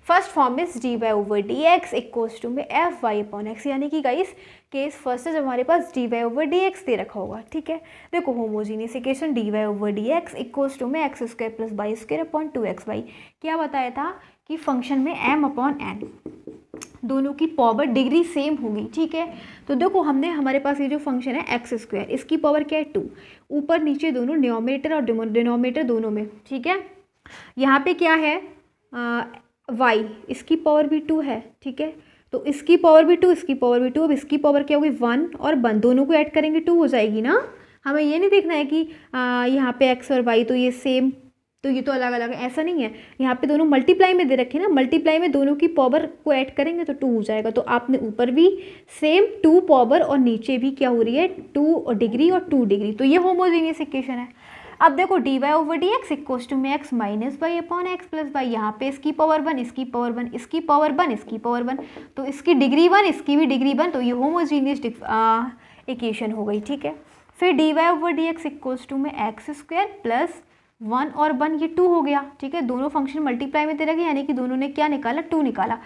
First form is dy over D x equals to में एफ वाई अपॉन एक्स, यानी कि गाइस केस फर्स्ट है जब हमारे पास dy ओवर डी एक्स दे रखा होगा, ठीक है। देखो homogeneous equation dy over D x equals to में x square plus Y square upon 2xy। क्या बताया था कि फंक्शन में m अपॉन n दोनों की पावर डिग्री सेम होगी, ठीक है। तो देखो हमने हमारे पास ये जो फंक्शन है एक्स स्क्वायर, इसकी पावर क्या है 2, ऊपर नीचे दोनों न्यूमरेटर और डिनोमिनेटर दोनों में, ठीक है। यहाँ पे क्या है y, इसकी पावर भी 2 है, ठीक है। तो इसकी पावर भी 2, इसकी पावर भी 2, अब इसकी पावर क्या होगी 1 और 1, दोनों को ऐड करेंगे 2 हो जाएगी ना। हमें ये नहीं देखना है कि यहाँ पे x और y तो ये सेम, तो ये तो अलग अलग है, ऐसा नहीं है। यहाँ पे दोनों मल्टीप्लाई में दे रखे ना, मल्टीप्लाई में दोनों की पावर को ऐड करेंगे तो 2 हो जाएगा। तो आपने ऊपर भी सेम 2 पावर और नीचे भी क्या हो रही है 2 डिग्री और 2 डिग्री, तो ये होमोजीनियस इक्वेशन है। अब देखो dy over D x equals to में X minus Y upon X plus Y, यहाँ पे इसकी पावर 1, इसकी पावर 1, इसकी पावर 1, इसकी पावर 1, तो इसकी डिग्री 1, इसकी भी डिग्री 1, तो ये होमोजीनियस इक्वेशन हो गई, ठीक है। फिर dy over D x equals to में एक्स स्क्वायर प्लस 1 और 1, ये 2 हो गया, ठीक है। दोनों फंक्शन मल्टीप्लाई में दे रखे, यानी कि दोनों ने क्या निकाला 2 निकाला,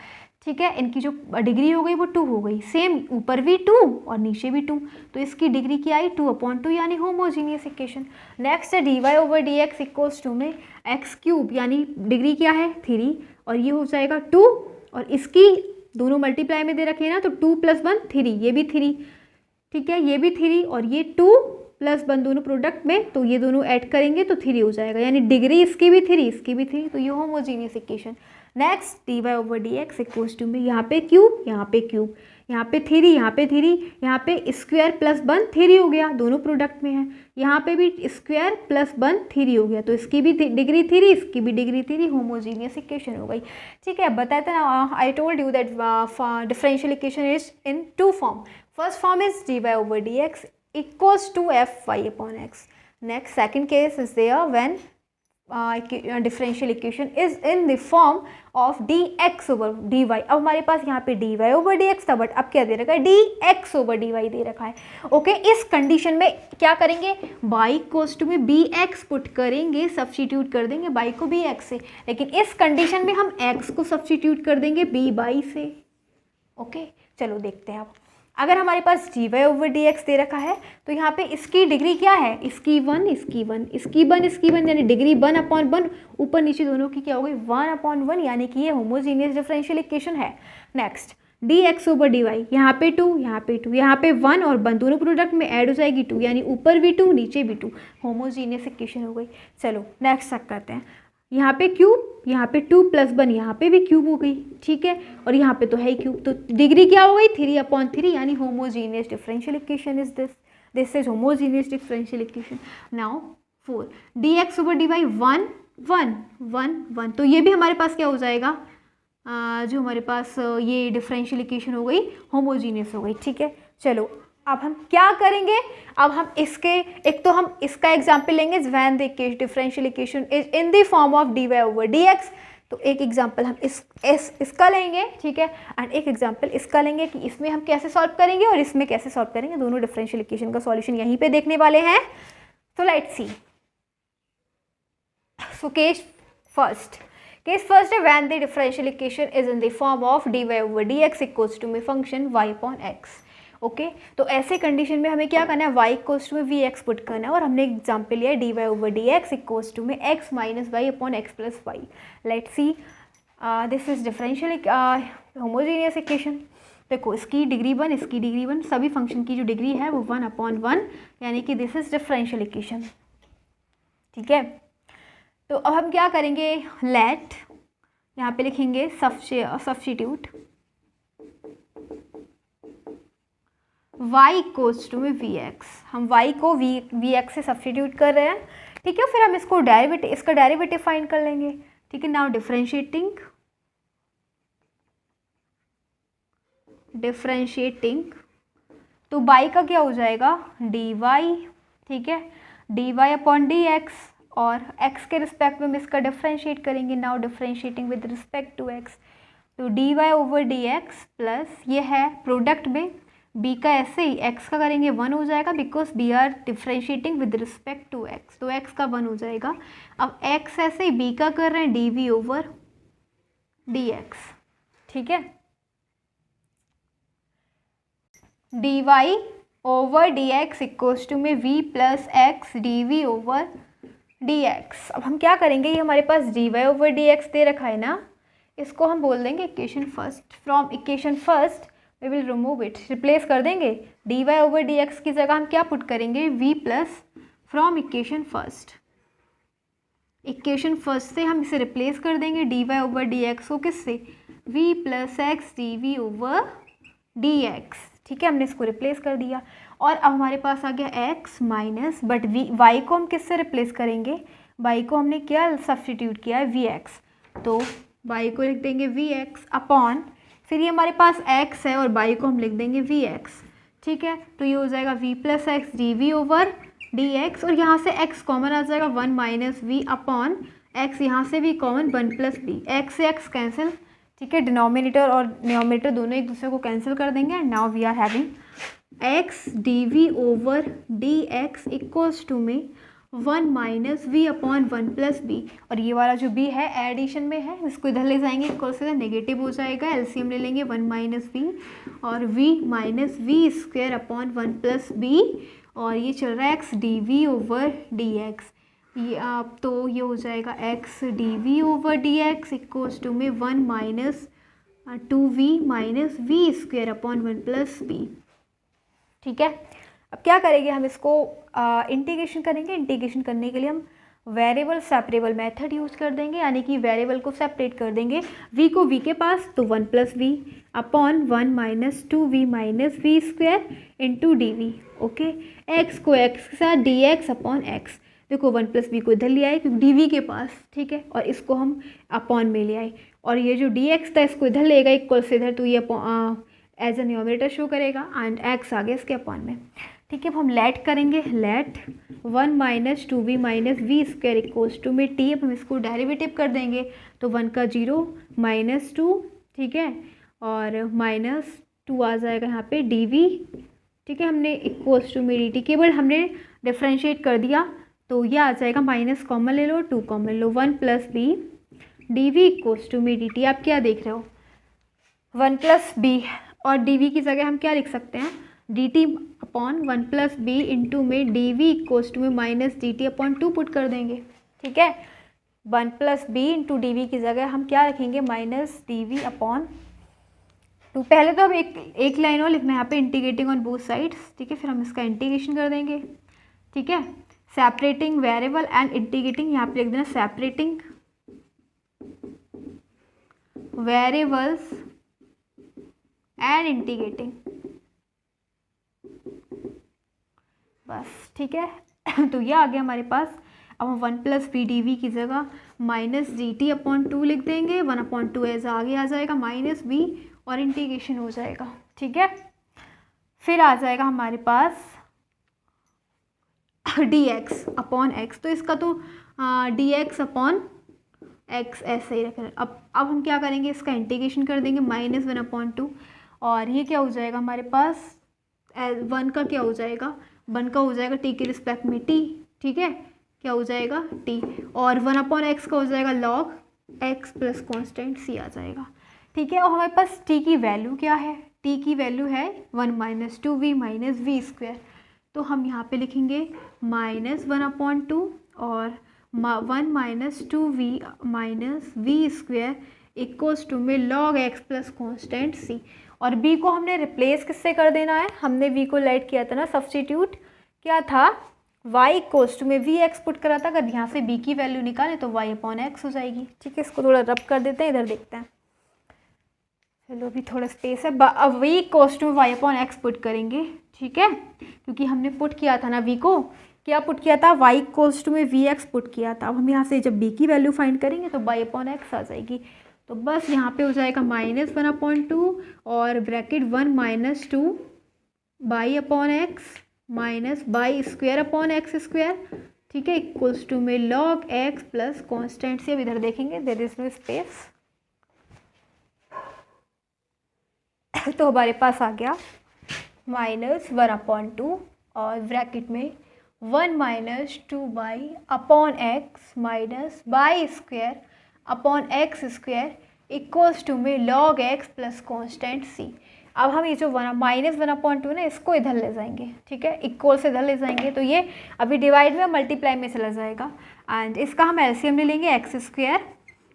ठीक है। इनकी जो डिग्री हो गई वो 2 हो गई, सेम ऊपर भी 2 और नीचे भी 2, तो इसकी डिग्री क्या आई 2 अपॉन 2, यानी होमोजीनियस इक्वेशन। नेक्स्ट है dy over D x equals to में एक्स क्यूब, यानी डिग्री क्या है 3 और ये हो जाएगा 2, और इसकी दोनों मल्टीप्लाई में दे रखे हैं ना, तो 2 + 1 3, ये भी 3, ठीक है, ये भी 3 और ये 2 + 1 दोनों प्रोडक्ट में, तो ये दोनों ऐड करेंगे तो 3 हो जाएगा, यानी डिग्री इसकी भी 3, इसकी भी 3, तो ये homogeneous equation. Next dy over D x equals to में यहाँ पे क्यूब, यहाँ पे क्यूब, यहाँ पे 3, यहाँ पे 3, यहाँ पे स्क्वायर प्लस 1 3 हो गया, दोनों प्रोडक्ट में है। यहाँ पे भी स्क्वायर प्लस 1 3 हो गया, तो इसकी भी डिग्री 3, इसकी भी डिग्री 3, होमोजीनियस इक्वेशन हो गई, ठीक है। बताया था ना, I told you that differential equation is in 2 form. First form is dy over D x equals to fy upon x. Next, second case is there when differential equation is in the form of dx over dy. अब हमारे पास यहाँ पे dy over dx था, but अब क्या दे रखा है dx over dy दे रखा है, ओके। इस कंडीशन में क्या करेंगे y इक्वल्स टू में bx पुट करेंगे, सब्स्टिट्यूट कर देंगे y को bx से, लेकिन इस कंडीशन में हम x को सब्स्टिट्यूट कर देंगे b/y से, ओके। चलो देखते हैं अब, अगर हमारे पास dy ओवर डी एक्स दे रखा है तो यहाँ पे इसकी डिग्री क्या है, इसकी 1, इसकी 1, इसकी 1, इसकी 1, यानी डिग्री 1 अपॉन 1, ऊपर नीचे दोनों की क्या हो गई 1 अपॉन 1, यानी कि ये होमोजीनियस डिफरेंशियल इक्वेशन है। नेक्स्ट dx ओवर dy, यहाँ पे 2, यहाँ पे 2, यहाँ पे 1 और 1 दोनों प्रोडक्ट में ऐड हो जाएगी 2, यानी ऊपर भी 2 नीचे भी 2, होमोजीनियस इक्वेशन हो गई। चलो नेक्स्ट तक करते हैं, यहाँ पे क्यूब, यहाँ पे 2 + 1, यहाँ पे भी क्यूब हो गई, ठीक है, और यहाँ पे तो है ही क्यूब, तो डिग्री क्या हो गई 3 अपॉन 3, यानी homogeneous differential equation is this is homogeneous differential equation. Now 4 dx over dy 1 1 1 1, तो ये भी हमारे पास क्या हो जाएगा, जो हमारे पास ये डिफरेंशियल इक्वेशन हो गई होमोजीनियस हो गई, ठीक है। चलो अब हम क्या करेंगे, अब हम इसके एक तो हम इसका एग्जाम्पल लेंगे when the differential equation is in the form of dy over dx, तो एक एग्जाम्पल हम इसका लेंगे, ठीक है, एंड एक एग्जाम्पल इसका लेंगे कि इसमें हम कैसे सॉल्व करेंगे और इसमें कैसे सॉल्व करेंगे, दोनों डिफरेंशियल इक्वेशन का सॉल्यूशन यहीं पे देखने वाले हैं। तो let's see. So case first है when the differential equation is in the form of dy over dx equals to में function y upon x, okay. तो ऐसे कंडीशन में हमें क्या करना है, y इक्वल्स टू में vx पुट करना है, और हमने एग्जाम्पल लिया dy over dx equals to में x minus Y upon X plus Y. Let's see, this is differential homogeneous equation. देखो इसकी डिग्री 1, इसकी डिग्री 1, सभी फंक्शन की जो डिग्री है वो 1 अपॉन 1, यानी कि दिस इज डिफरेंशियल इक्वेशन, ठीक है। तो अब हम क्या करेंगे, लेट यहाँ पे लिखेंगे सब्स्टिट्यूट y इक्वल्स टू में vx, हम y को vx से सब्स्टिट्यूट कर रहे हैं, ठीक है। फिर हम इसको इसका डेरिवेटिव फाइंड कर लेंगे, ठीक है। नाउ डिफरेंशिएटिंग तो y का क्या हो जाएगा dy, ठीक है, dy अपॉन dx, और x के रिस्पेक्ट में हम इसका डिफरेंशिएट करेंगे। Now differentiating with respect to x, तो dy ओवर dx प्लस ये है प्रोडक्ट में b का ऐसे ही x का करेंगे 1 हो जाएगा, because b are differentiating with respect to x, तो x का 1 हो जाएगा। अब x ऐसे ही b का कर रहे हैं dv ओवर dx, ठीक है। dy over dx equals to में v plus x dv over dx। अब हम क्या करेंगे, ये हमारे पास dy ओवर dx दे रखा है ना, इसको हम बोल देंगे equation first. From equation first we will remove it, replace कर देंगे। dy ओवर dx की जगह हम क्या पुट करेंगे, v plus from equation first. Equation first से हम इसे रिप्लेस कर देंगे dy ओवर dx को, किससे, v plus x dv over dx, ठीक है। हमने इसको रिप्लेस कर दिया और अब हमारे पास आ गया x माइनस, बट y को हम किससे रिप्लेस करेंगे, y को हमने क्या सब्स्टिट्यूट किया है, vx, तो y को लिख देंगे vx अपॉन, फिर ये हमारे पास x है और y को हम लिख देंगे vx, ठीक है। तो ये हो जाएगा v plus x dv over dx, और यहाँ से x कॉमन आ जाएगा 1 माइनस वी अपॉन x, यहाँ से भी कॉमन 1 प्लस बी, एक्स से एक्स कैंसिल, ठीक है। डिनोमिनेटर और न्यूमरेटर दोनों एक दूसरे को कैंसिल कर देंगे। Now we are having x dv over dx equals to में 1 minus v upon 1 plus v, और ये वाला जो b है एडिशन में है, इसको इधर ले जाएंगे, इक्वल से नेगेटिव हो जाएगा, एलसीएम ले लेंगे 1 माइनस वी और v minus v square upon 1 plus v, और ये चल रहा है x dv ओवर dx। ये आप तो ये हो जाएगा x dv over dx equals to में 1 minus 2v minus v square upon 1 plus v, ठीक है। अब क्या करेंगे, हम इसको इंटीग्रेशन करेंगे। इंटीग्रेशन करने के लिए हम वेरिएबल सेपरेबल मेथड यूज़ कर देंगे, यानी कि वेरिएबल को सेपरेट कर देंगे। v को v के पास तो 1 plus v upon 1 minus 2v minus v square into d v, okay. x को x के साथ dx अपॉन x, देखो 1 प्लस बी को इधर ले आए क्योंकि डी वी के पास, ठीक है, और इसको हम अपॉन में ले आए, और ये जो dx था इसको इधर लेगा इक्वल से इधर, तो ये एज ए न्यूमरेटर शो करेगा एंड x आ गया इसके अपॉन में, ठीक है। अब हम लेट करेंगे, let 1 minus 2v minus v square equals to में t, अब हम इसको डेरिवेटिव कर देंगे, तो 1 का 0 माइनस 2, ठीक है, और माइनस 2 आ जाएगा यहाँ पे dv, ठीक है। हमने इक्वल्स टू में dt केवल हमने डिफ्रेंशिएट कर दिया, तो ये आ जाएगा, माइनस कॉमन ले लो, 2 कॉमन लो, 1 plus v d v equals to में dt। आप क्या देख रहे हो, 1 प्लस बी, और dv की जगह हम क्या लिख सकते हैं, dt upon 1 plus v into में dv इक्वल्स टू में माइनस dt अपॉन 2 पुट कर देंगे, ठीक है। 1 plus v into d v की जगह हम क्या रखेंगे, माइनस dv अपॉन 2। पहले तो हम एक लाइन और लिखना है यहाँ पे, इंटीग्रेटिंग ऑन बोथ साइड्स, ठीक है, फिर हम इसका इंटीग्रेशन कर देंगे, ठीक है। सेपरेटिंग वेरिएबल एंड इंटीग्रेटिंग, यहाँ पे लिख देना सेपरेटिंग वेरिएबल्स एंड इंटीग्रेटिंग, बस, ठीक है। तो ये आ गया हमारे पास। अब हम 1 प्लस बी डी वी की जगह माइनस डी टी अपॉन 2 लिख देंगे, 1 अपॉन 2 ऐसा आगे आ जाएगा माइनस बी, और इंटीग्रेशन हो जाएगा, ठीक है। फिर आ जाएगा हमारे पास dx अपॉन x, तो इसका तो dx अपॉन x ऐसे ही रखना। अब हम क्या करेंगे, इसका इंटीग्रेशन कर देंगे, माइनस 1 अपॉन 2, और ये क्या हो जाएगा हमारे पास, 1 का क्या हो जाएगा, 1 का हो जाएगा t के रिस्पेक्ट में t, ठीक है, क्या हो जाएगा t, और 1 अपॉन x का हो जाएगा log x plus constant c आ जाएगा, ठीक है। और हमारे पास t की वैल्यू क्या है, t की वैल्यू है 1 minus 2v minus v square, तो हम यहाँ पे लिखेंगे माइनस 1 अपॉन 2 और 1 minus 2v minus v square equals to में log x plus constant c, और b को हमने रिप्लेस किससे कर देना है, हमने v को लेट किया था ना सब्स्टिट्यूट, क्या था, y इक्वल्स टू में वी एक्स पुट करा था, अगर यहाँ से b की वैल्यू निकाले तो y अपॉन एक्स हो जाएगी, ठीक है। इसको थोड़ा रब कर देते हैं, इधर देखते हैं, चलो अभी थोड़ा स्पेस है। अब v equals to y upon x put करेंगे, ठीक है, क्योंकि हमने पुट किया था ना v को, क्या पुट किया था, y इक्वल्स टू में वी एक्स पुट किया था। अब हम यहाँ से जब b की वैल्यू फाइंड करेंगे तो y अपॉन एक्स आ जाएगी, तो बस यहाँ पे हो जाएगा माइनस 1 अपॉन 2 और bracket 1 minus 2 y upon x minus y square upon x square, ठीक है, इक्वल्स टू में log x प्लस कॉन्स्टेंट से। अब इधर देखेंगे देयर इज नो स्पेस, तो हमारे पास आ गया माइनस 1 अपॉन 2 और ब्रैकेट में 1 minus 2 y upon x minus y square upon x square equals to में log x plus constant c। अब हम ये जो -1/2 ना इसको इधर ले जाएंगे, ठीक है, इक्वल से इधर ले जाएंगे, तो ये अभी डिवाइड में मल्टीप्लाई में चला जाएगा एंड इसका हम एलसीएम ले लेंगे x²,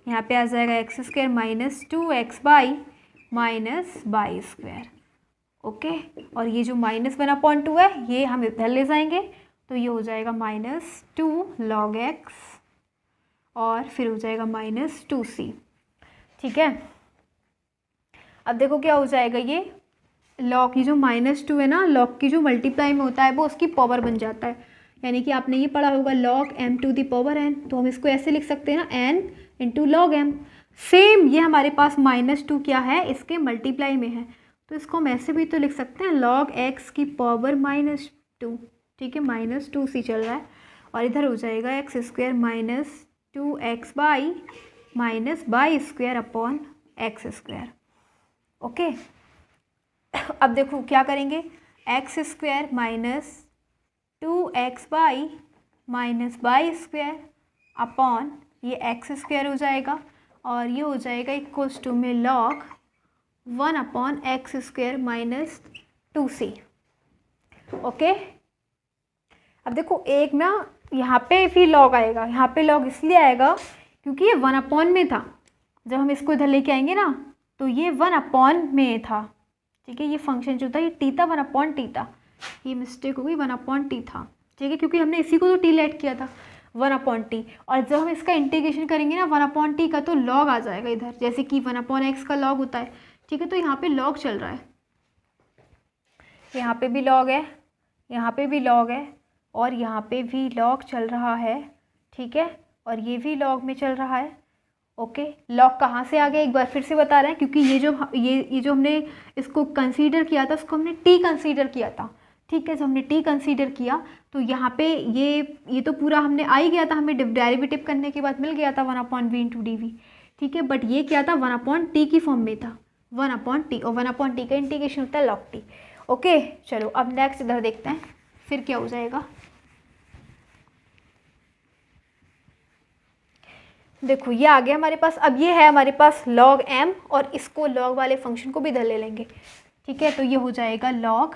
यहाँ पे आ जाएगा x² minus 2x y minus y square. Okay, और ये जो -1/2 है ये हम इधर ले जाएंगे, तो ये हो जाएगा -2 log x और फिर हो जाएगा -2c। ठीक है, अब देखो क्या हो जाएगा, ये log की जो -2 है ना, log की जो मल्टीप्लाई में होता है वो उसकी पावर बन जाता है, यानी कि आपने ये पढ़ा होगा log m to the power n, तो हम इसको ऐसे लिख सकते हैं ना n into log m। Same ये हमारे पास -2 क्या है, इसके मल्टीप्लाई में है, तो इसको हम ऐसे भी तो लिख सकते हैं log x की पावर -2। ठीक है, -2c चल रहा है और इधर हो जाएगा x² minus 2x y minus y square upon x²। Okay, अब देखो क्या करेंगे, x² minus 2x y minus y square upon ये x² हो जाएगा और ये हो जाएगा इक्वल्स टू में log 1/x² minus 2c। Okay, अब देखो एक ना यहाँ पे भी log आएगा, यहाँ पे log इसलिए आएगा क्योंकि ये 1 में था, जब हम इसको इधर लेके आएंगे ना तो ये 1 में था। ठीक है, ये फंक्शन जो था ये t था, 1/t था, ये मिस्टेक हो गई, 1/t था। ठीक है, क्योंकि हमने इसी को तो t लेट किया था 1/t, और जब हम इसका इंटीग्रेशन करेंगे ना 1/t का तो log आ जाएगा इधर, जैसे कि 1/x का log होता है। ठीक है, तो यहाँ पे log चल रहा है, यहाँ पे भी log है, यहाँ पे भी log है और यहाँ पे भी log चल रहा है। ठीक है, और ये भी log में चल रहा है। ओके, log कहाँ से आ गया एक बार फिर से बता रहे हैं, क्योंकि ये जो हमने इसको कंसीडर किया था उसको हमने t कंसीडर किया था। ठीक है, जब हमने t कंसीडर किया तो यहाँ पे ये तो पूरा हमने आ ही गया था, हमें डेरिवेटिव करने के बाद मिल गया था 1/v इंटू dv। ठीक है, बट ये क्या था, 1/t की फॉर्म में था, 1/t, और 1/t का इंटीग्रेशन होता है log t। ओके, चलो अब नेक्स्ट इधर देखते हैं फिर क्या हो जाएगा। देखो ये आ गया हमारे पास, अब ये है हमारे पास log m और इसको log वाले फंक्शन को भी इधर ले लेंगे। ठीक है, तो ये हो जाएगा log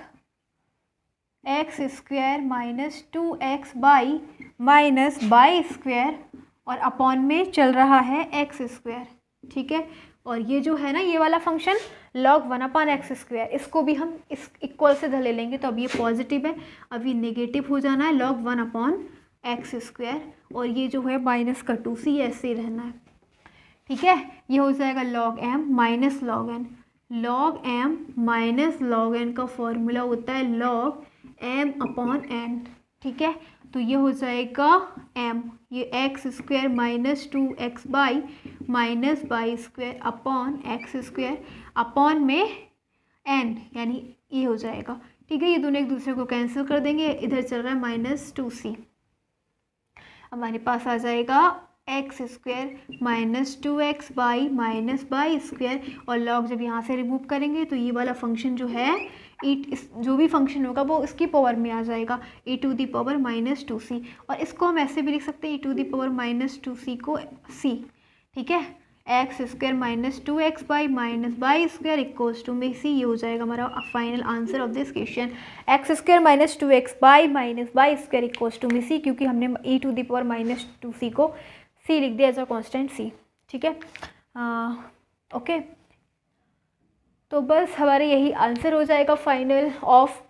x² minus 2x y minus y square और अपॉन में चल रहा है x²। ठीक है, और ये जो है ना ये वाला फंक्शन log 1/x², इसको भी हम इस इक्वल से इधर ले लेंगे, तो अब ये पॉजिटिव है, अब ये नेगेटिव हो जाना है log 1/x², और ये जो है माइनस का 2c ऐसे ही रहना है। ठीक है, ये हो जाएगा log m minus log n। log m minus log n का फॉर्मूला होता है log m/n। ठीक है, तो ये हो जाएगा m, ये x² minus 2x y minus y square upon x² upon में n, यानी ये हो जाएगा। ठीक है, ये दोनों एक दूसरे को कैंसिल कर देंगे, इधर चल रहा है -2c, हमारे पास आ जाएगा x² minus 2x y minus y square, और log जब यहाँ से रिमूव करेंगे तो ये वाला फंक्शन जो है जो भी फंक्शन होगा वो इसकी पावर में आ जाएगा e⁻ -2c, और इसको हम ऐसे भी लिख सकते हैं e⁻−2c को c। ठीक है, x² minus 2x y minus y square equals to में c, ये हो जाएगा हमारा final answer of this question. x² minus 2x y minus y square equals to में c, क्योंकि हमने e⁻−2c को c लिख दिया एज अ कॉन्स्टेंट c। ठीक है, ओके, तो बस हमारे यही आंसर हो जाएगा final of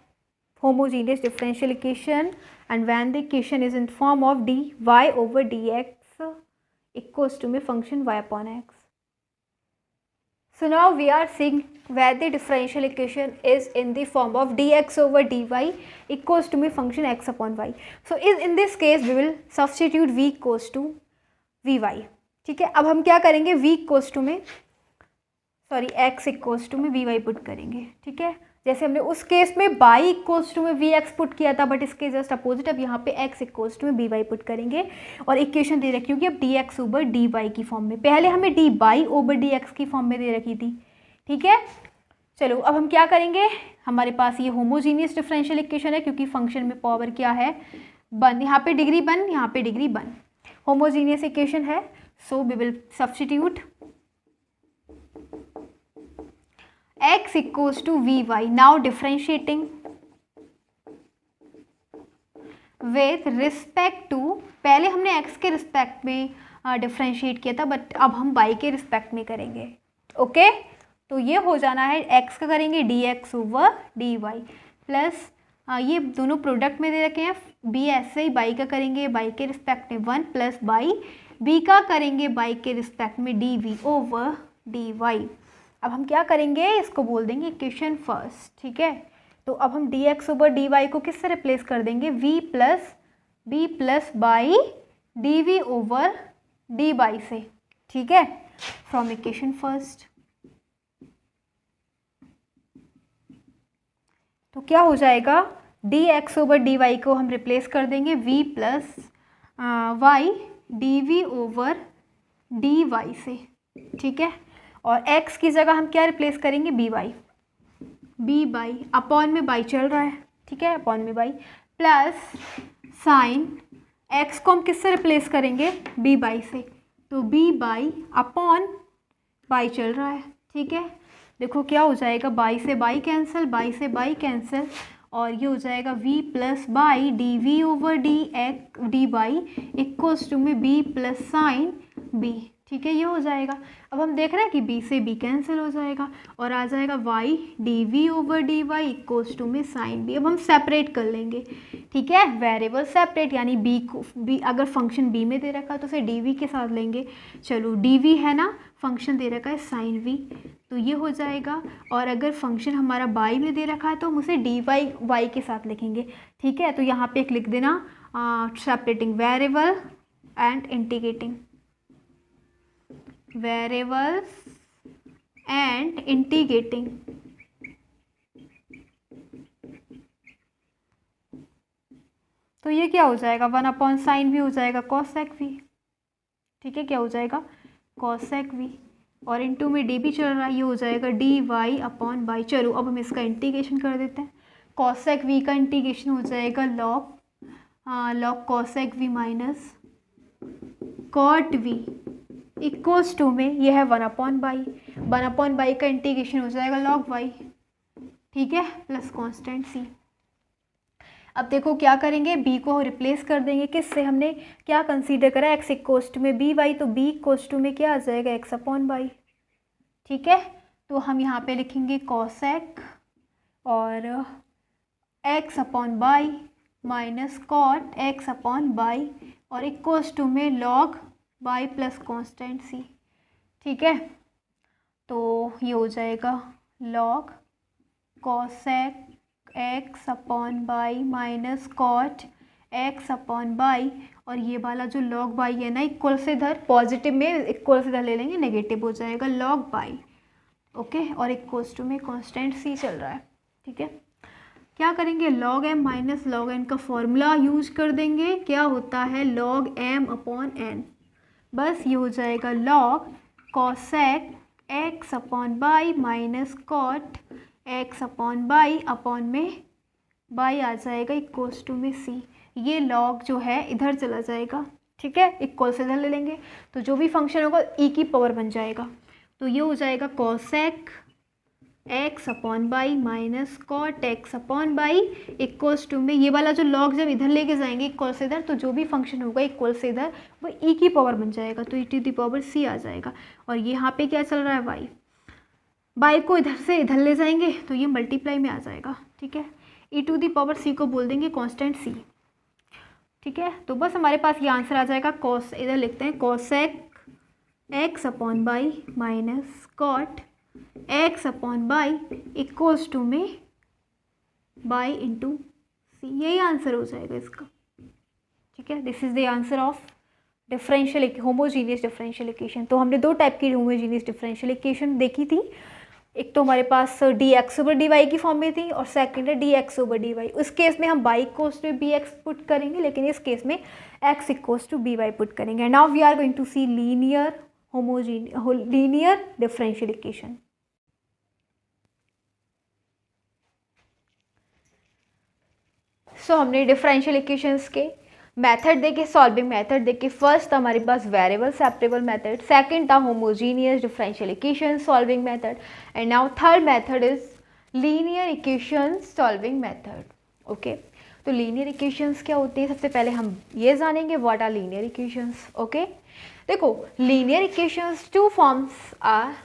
homogeneous differential equation, and when the equation is in form of dy/dx equals to में function y/x. So now we are seeing where the differential equation is in the form of dx/dy equals to में function x/y. So in this case we will substitute v equals to vy. ठीक है, अब हम क्या करेंगे, v equals to में x equals to में vy put करेंगे। ठीक है, जैसे हमने उस केस में y इक्वल्स टू में vx पुट किया था, बट इसके जस्ट अपोजिट अब यहाँ पे x इक्वल्स टू में by पुट करेंगे, और इक्वेशन दे रखी होगी अब dx ओवर dy की फॉर्म में, पहले हमें dy ओवर dx की फॉर्म में दे रखी थी। ठीक है, चलो अब हम क्या करेंगे, हमारे पास ये होमोजीनियस डिफरेंशियल इक्वेशन है, क्योंकि फंक्शन में पावर क्या है 1, यहाँ पे डिग्री 1, यहाँ पे डिग्री 1, होमोजीनियस इक्वेशन है। So we will substitute x equals to v y. Now differentiating with respect to, पहले हमने x के रिस्पेक्ट में डिफ्रेंशिएट किया था, बट अब हम y के रिस्पेक्ट में करेंगे. ओके तो ये हो जाना है x का करेंगे dx ओवर dy प्लस ये दोनों प्रोडक्ट में दे रखे हैं b, ऐसे ही y का करेंगे y के रिस्पेक्ट में 1 प्लस बाई b का करेंगे y के रिस्पेक्ट में dv ओवर dy. अब हम क्या करेंगे, इसको बोल देंगे इक्वेशन फर्स्ट. ठीक है तो अब हम dx ओवर dy को किससे रिप्लेस कर देंगे, v plus b plus by dv over dy से. ठीक है फ्रॉम इक्वेशन फर्स्ट. तो क्या हो जाएगा, dx ओवर dy को हम रिप्लेस कर देंगे v plus y dv over dy से. ठीक है और x की जगह हम क्या रिप्लेस करेंगे, b बाई अपॉन में बाई चल रहा है. ठीक है अपॉन में बाई प्लस साइन x को हम किससे रिप्लेस करेंगे, b बाई से. तो b बाई अपॉन बाई चल रहा है. ठीक है देखो क्या हो जाएगा, बाई से बाई कैंसिल, बाई से बाई कैंसिल, और ये हो जाएगा v plus y d v over d y equals to में b प्लस साइन b. ठीक है ये हो जाएगा. अब हम देख रहे हैं कि b से b कैंसिल हो जाएगा और आ जाएगा y d v over D y equals to में साइन b. अब हम सेपरेट कर लेंगे. ठीक है वेरिएबल सेपरेट, यानी b को b अगर फंक्शन b में दे रखा है तो उसे डी वी के साथ लेंगे. चलो डी वी है ना, फंक्शन दे रखा है साइन v, तो ये हो जाएगा. और अगर फंक्शन हमारा बाई में दे रखा है तो हम उसे डी वाई वाई के साथ लिखेंगे. ठीक है तो यहाँ पे एक लिख देना separating variable and integrating variables and integrating. तो ये क्या हो जाएगा, 1 अपॉन साइन भी हो जाएगा कॉसेक वी. ठीक है क्या हो जाएगा, कॉसेक वी, और इनटू में डी भी चल रहा है, ये हो जाएगा डी वाई अपॉन बाई. चलो अब हम इसका इंटीग्रेशन कर देते हैं. कॉसेक वी का इंटीग्रेशन हो जाएगा log cosec v minus cot v equals to में ये है 1 अपॉन बाई का इंटीग्रेशन हो जाएगा लॉग वाई. ठीक है प्लस कांस्टेंट सी. अब देखो क्या करेंगे, b को रिप्लेस कर देंगे किससे, हमने क्या कंसीडर करा x इक्वल्स टू में बी वाई, तो b इक्वल्स टू में क्या आ जाएगा x अपॉन बाई. ठीक है तो हम यहाँ पे लिखेंगे कॉसेक और x upon y minus cot x upon y और इक्वल्स टू में log y plus constant c. ठीक है तो ये हो जाएगा log cosec x upon y minus cot x upon y, और ये वाला जो लॉग बाई है ना इक्वल से इधर पॉजिटिव में इक्वल से इधर ले लेंगे, नेगेटिव हो जाएगा लॉग बाई. ओके और इक्वल्स टू में कांस्टेंट सी चल रहा है. ठीक है क्या करेंगे, log m minus log n का फॉर्मूला यूज कर देंगे. क्या होता है, लॉग m अपॉन n. बस ये हो जाएगा log cosec x upon y minus cot x upon y upon में बाई आ जाएगा इक्वल्स टू में c. ये लॉग जो है इधर चला जाएगा. ठीक है इक्वल से इधर ले लेंगे तो जो भी फंक्शन होगा e की पावर बन जाएगा. तो ये हो जाएगा cosec x upon y minus cot x upon y equals to में ये वाला जो लॉग जब इधर लेके जाएंगे इक्वल से इधर, तो जो भी फंक्शन होगा इक्वल से इधर वो e की पावर बन जाएगा, तो e to the power c आ जाएगा. और ये यहाँ पे क्या चल रहा है, y बाई को इधर से इधर ले जाएंगे तो ये मल्टीप्लाई में आ जाएगा. ठीक है e to the power c को बोल देंगे कांस्टेंट c. ठीक है तो बस हमारे पास ये आंसर आ जाएगा. कॉस इधर लिखते हैं cosec x upon y minus cot x upon y equals to में बाई इंटू सी. यही आंसर हो जाएगा इसका. ठीक है this is the answer of differential homogeneous differential equation. तो हमने दो टाइप की होमोजीनियस डिफरेंशियल इक्वेशन देखी थी. एक तो हमारे पास D x over D Y की फॉर्म में थी और सेकंड है D x over D Y. उस केस में हम Y equals to V X put करेंगे, लेकिन इस केस में X equals to V Y put करेंगे. Now we are going to see linear differential equation. So हमने डिफरेंशियल इक्वेशंस के मेथड देखे, सॉल्विंग मेथड देखे, फर्स्ट था हमारे पास वेरिएबल सेपरेबल मेथड, सेकंड था homogeneous differential equation solving method, and now third method is linear equation solving method. Okay, तो linear equations क्या होती है, सबसे पहले हम ये जानेंगे what are linear equations. Okay, देखो linear equations two forms are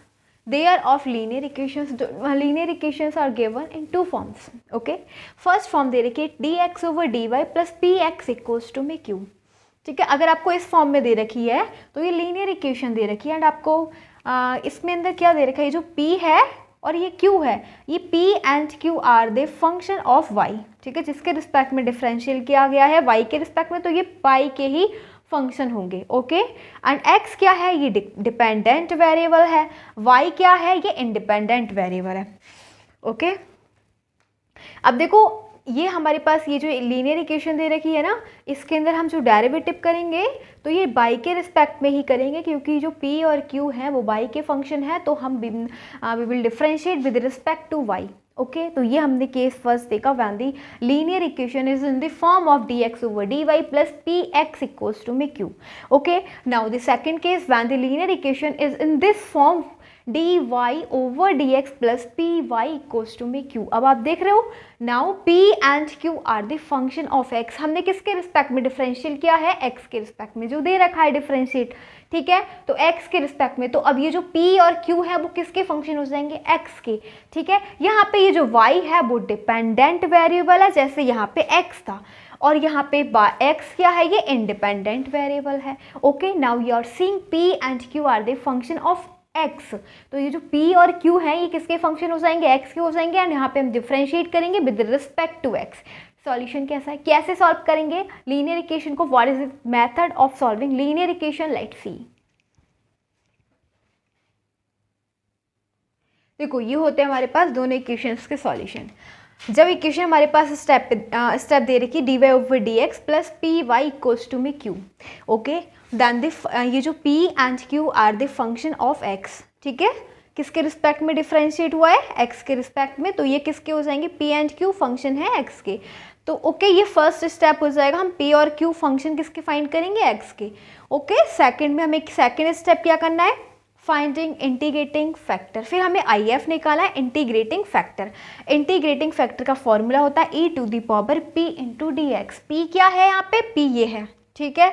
there of linear equations. Linear equations are given in two forms. Okay, first form दे रखी है dx over dy plus px equals to में q। ठीक है, अगर आपको इस form में दे रखी है तो ये लीनियर इक्वेशन दे रखी है, एंड आपको इसमें अंदर क्या दे रखा है, ये जो p है और ये q है, ये p and q are the function of y। ठीक है, जिसके रिस्पेक्ट में डिफरेंशियल किया गया है y के रिस्पेक्ट में, तो ये y के ही फंक्शन होंगे। ओके, एंड x क्या है, ये डिपेंडेंट वेरिएबल है, y क्या है, ये इंडिपेंडेंट वेरिएबल है। ओके, अब देखो ये हमारे पास ये जो लीनियर इक्वेशन दे रखी है ना, इसके अंदर हम जो डेरिवेटिव करेंगे तो ये y के रिस्पेक्ट में ही करेंगे, क्योंकि जो p और q है वो y के फंक्शन है, तो हम we will differentiate with respect to y। Okay, तो ये हमने केस फर्स्ट देखा when the linear equation is in the form of dx over dy plus px equals to में q। Okay, now the second case when the linear equation is in this form dy over dx plus py equals to में q। अब आप देख रहे हो, now p and q are the function of x। हमने किसके respect में differential किया है, x के रिस्पेक्ट में, जो दे रखा है डिफरेंशिएट। ठीक है, तो x के रिस्पेक्ट में, तो अब ये जो p और q है वो किसके फंक्शन हो जाएंगे, x के। ठीक है, यहाँ पे ये जो y है वो डिपेंडेंट वेरिएबल है, जैसे यहाँ पे x था, और यहाँ पे x क्या है, ये इंडिपेंडेंट वेरिएबल है। Okay, now you are seeing p and q are the function of x। तो ये जो p और q है ये किसके फंक्शन हो जाएंगे, x के हो जाएंगे, एंड यहाँ पे हम डिफरेंशिएट करेंगे with respect to x। Solution कैसा है, कैसे सॉल्व करेंगे लीनियर इक्वेशन को, what is the method of solving linear equation, let's see. देखो ये होते हैं हमारे पास दोनों इक्वेशंस के सॉल्यूशन। जब इक्वेशन हमारे पास स्टेप दे रखी dy over dx plus p y equals to में q। ओके, देन ये जो p and q are the function of x। ठीक है, किसके रिस्पेक्ट में डिफरेंशिएट हुआ है, x के रिस्पेक्ट में, तो ये किसके हो जाएंगे, p एंड q फंक्शन है x के। तो ओके, ये फर्स्ट स्टेप हो जाएगा, हम p और q फंक्शन किसके फाइंड करेंगे, x के। ओके, सेकंड में हमें सेकंड स्टेप क्या करना है, फाइंडिंग इंटीग्रेटिंग फैक्टर। फिर हमें IF निकाला है, इंटीग्रेटिंग फैक्टर। इंटीग्रेटिंग फैक्टर का फॉर्मूला होता है e to the power p into d x. P क्या है यहाँ पे, p ये है। ठीक है,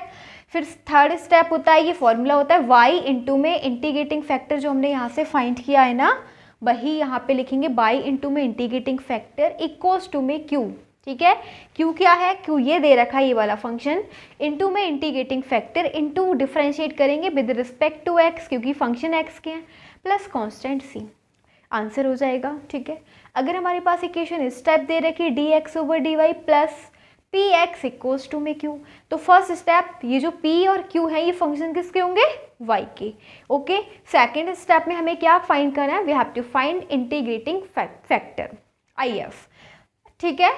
फिर थर्ड स्टेप होता है, ये फॉर्मूला होता है y इंटू में इंटीग्रेटिंग फैक्टर जो हमने यहाँ से फाइंड किया है ना, वही यहाँ पे लिखेंगे y इंटू में इंटीग्रेटिंग फैक्टर इक्वल्स टू में q। ठीक है, q क्या है, q ये दे रखा है ये वाला फंक्शन, इंटू में इंटीग्रेटिंग फैक्टर, इंटू डिफरेंशिएट करेंगे विद रिस्पेक्ट टू x, क्योंकि फंक्शन x के हैं, प्लस कांस्टेंट c। आंसर हो जाएगा। ठीक है, अगर हमारे पास इक्वेशन स्टेप दे रखी है dx over dy plus px equals to में q, तो फर्स्ट स्टेप ये जो p और q है ये फंक्शन किसके होंगे, y के। ओके, सेकेंड स्टेप में हमें क्या फाइंड करना है, we have to find integrating factor IF। ठीक है,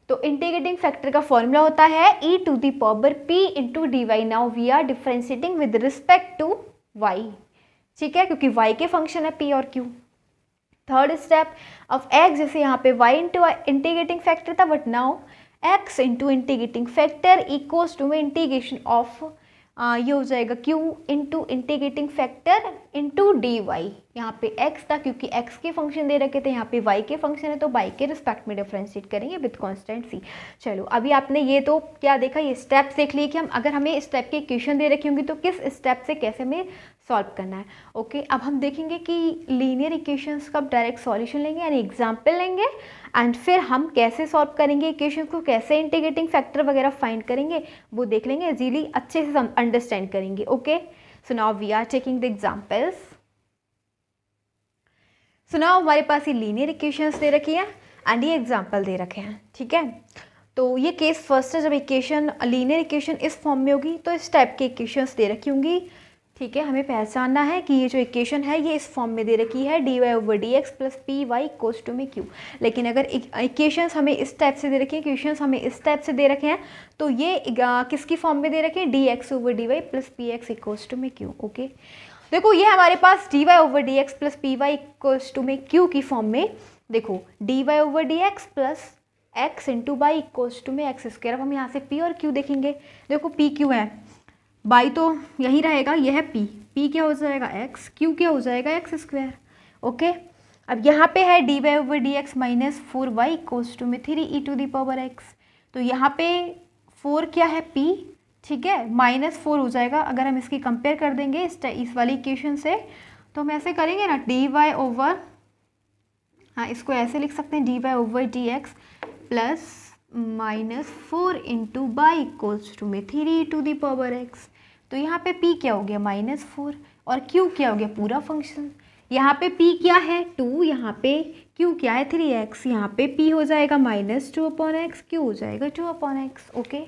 तो इंटीग्रेटिंग फैक्टर का फॉर्मूला होता है e to the power p into d y. Now we are differentiating with respect to y। ठीक है, क्योंकि y के फंक्शन है p और q। Third step of x, जैसे यहाँ पे y इंटू इंटीग्रेटिंग फैक्टर था, but now x into integrating factor equals to में इंटीग्रेशन ऑफ ये हो जाएगा q into integrating factor into d y. यहाँ पे x था क्योंकि x के फंक्शन दे रखे थे, यहाँ पे y के फंक्शन है, तो y के रिस्पेक्ट में डिफरेंशिएट करेंगे विद कांस्टेंट c। चलो, अभी आपने ये तो क्या देखा, ये स्टेप्स देख लिए कि हम अगर हमें स्टेप की इक्वेशन दे रखी होंगी तो किस स्टेप से कैसे हमें सॉल्व करना है। ओके, अब हम देखेंगे कि लीनियर इक्वेशंस का डायरेक्ट सॉल्यूशन लेंगे, यानी एग्जाम्पल लेंगे, एंड फिर हम कैसे सॉल्व करेंगे इक्वेशन को, कैसे इंटीग्रेटिंग फैक्टर वगैरह फाइंड करेंगे, वो देख लेंगे, इजीली अच्छे से हम अंडरस्टैंड करेंगे। Okay, so now we are taking the examples. So now हमारे पास ये लीनियर इक्वेशंस दे रखी है एंड ये एग्जाम्पल दे रखे हैं। ठीक है, तो ये केस फर्स्ट है, जब इक्वेशन लीनियर इक्वेशन इस फॉर्म में होगी तो इस टाइप के इक्वेशंस दे रखी होंगी। ठीक है, हमें पहचानना है कि ये जो इक्वेशन है ये इस फॉर्म में दे रखी है dy over dx plus p y equals to में q। लेकिन अगर इक्वेशंस हमें इस टाइप से दे रखी हैं, इक्वेशंस हमें इस टाइप से दे रखे हैं, तो ये किसकी फॉर्म में दे रखे हैं, dx over dy plus p x equals to में q। ओके, देखो ये हमारे पास dy over dx plus p y equals to में q की फॉर्म में, देखो dy over dx plus x into y equals to में एक्स स्क्वायर। अब हम यहाँ से पी और क्यू देखेंगे। देखो पी क्यू है, बाई तो यही रहेगा, यह है पी, पी क्या हो जाएगा एक्स, क्यू क्या हो जाएगा एक्स स्क्वायर। ओके, अब यहाँ पे है D Y over D x minus 4y equals to में 3 e to the power x. तो यहाँ पे 4 क्या है p, ठीक है, -4 हो जाएगा। अगर हम इसकी कंपेयर कर देंगे इस वाली इक्वेशन से, तो हम ऐसे करेंगे ना, डी वाई ओवर, हाँ इसको ऐसे लिख सकते हैं, d Y over D x plus -4 into y equals to में 3 टू दी पावर एक्स। तो यहाँ पे p क्या हो गया -4 और q क्या हो गया पूरा फंक्शन। यहाँ पे p क्या है 2, यहाँ पे q क्या है 3x, यहाँ पे p हो जाएगा -2/x, q हो जाएगा 2/x। ओके,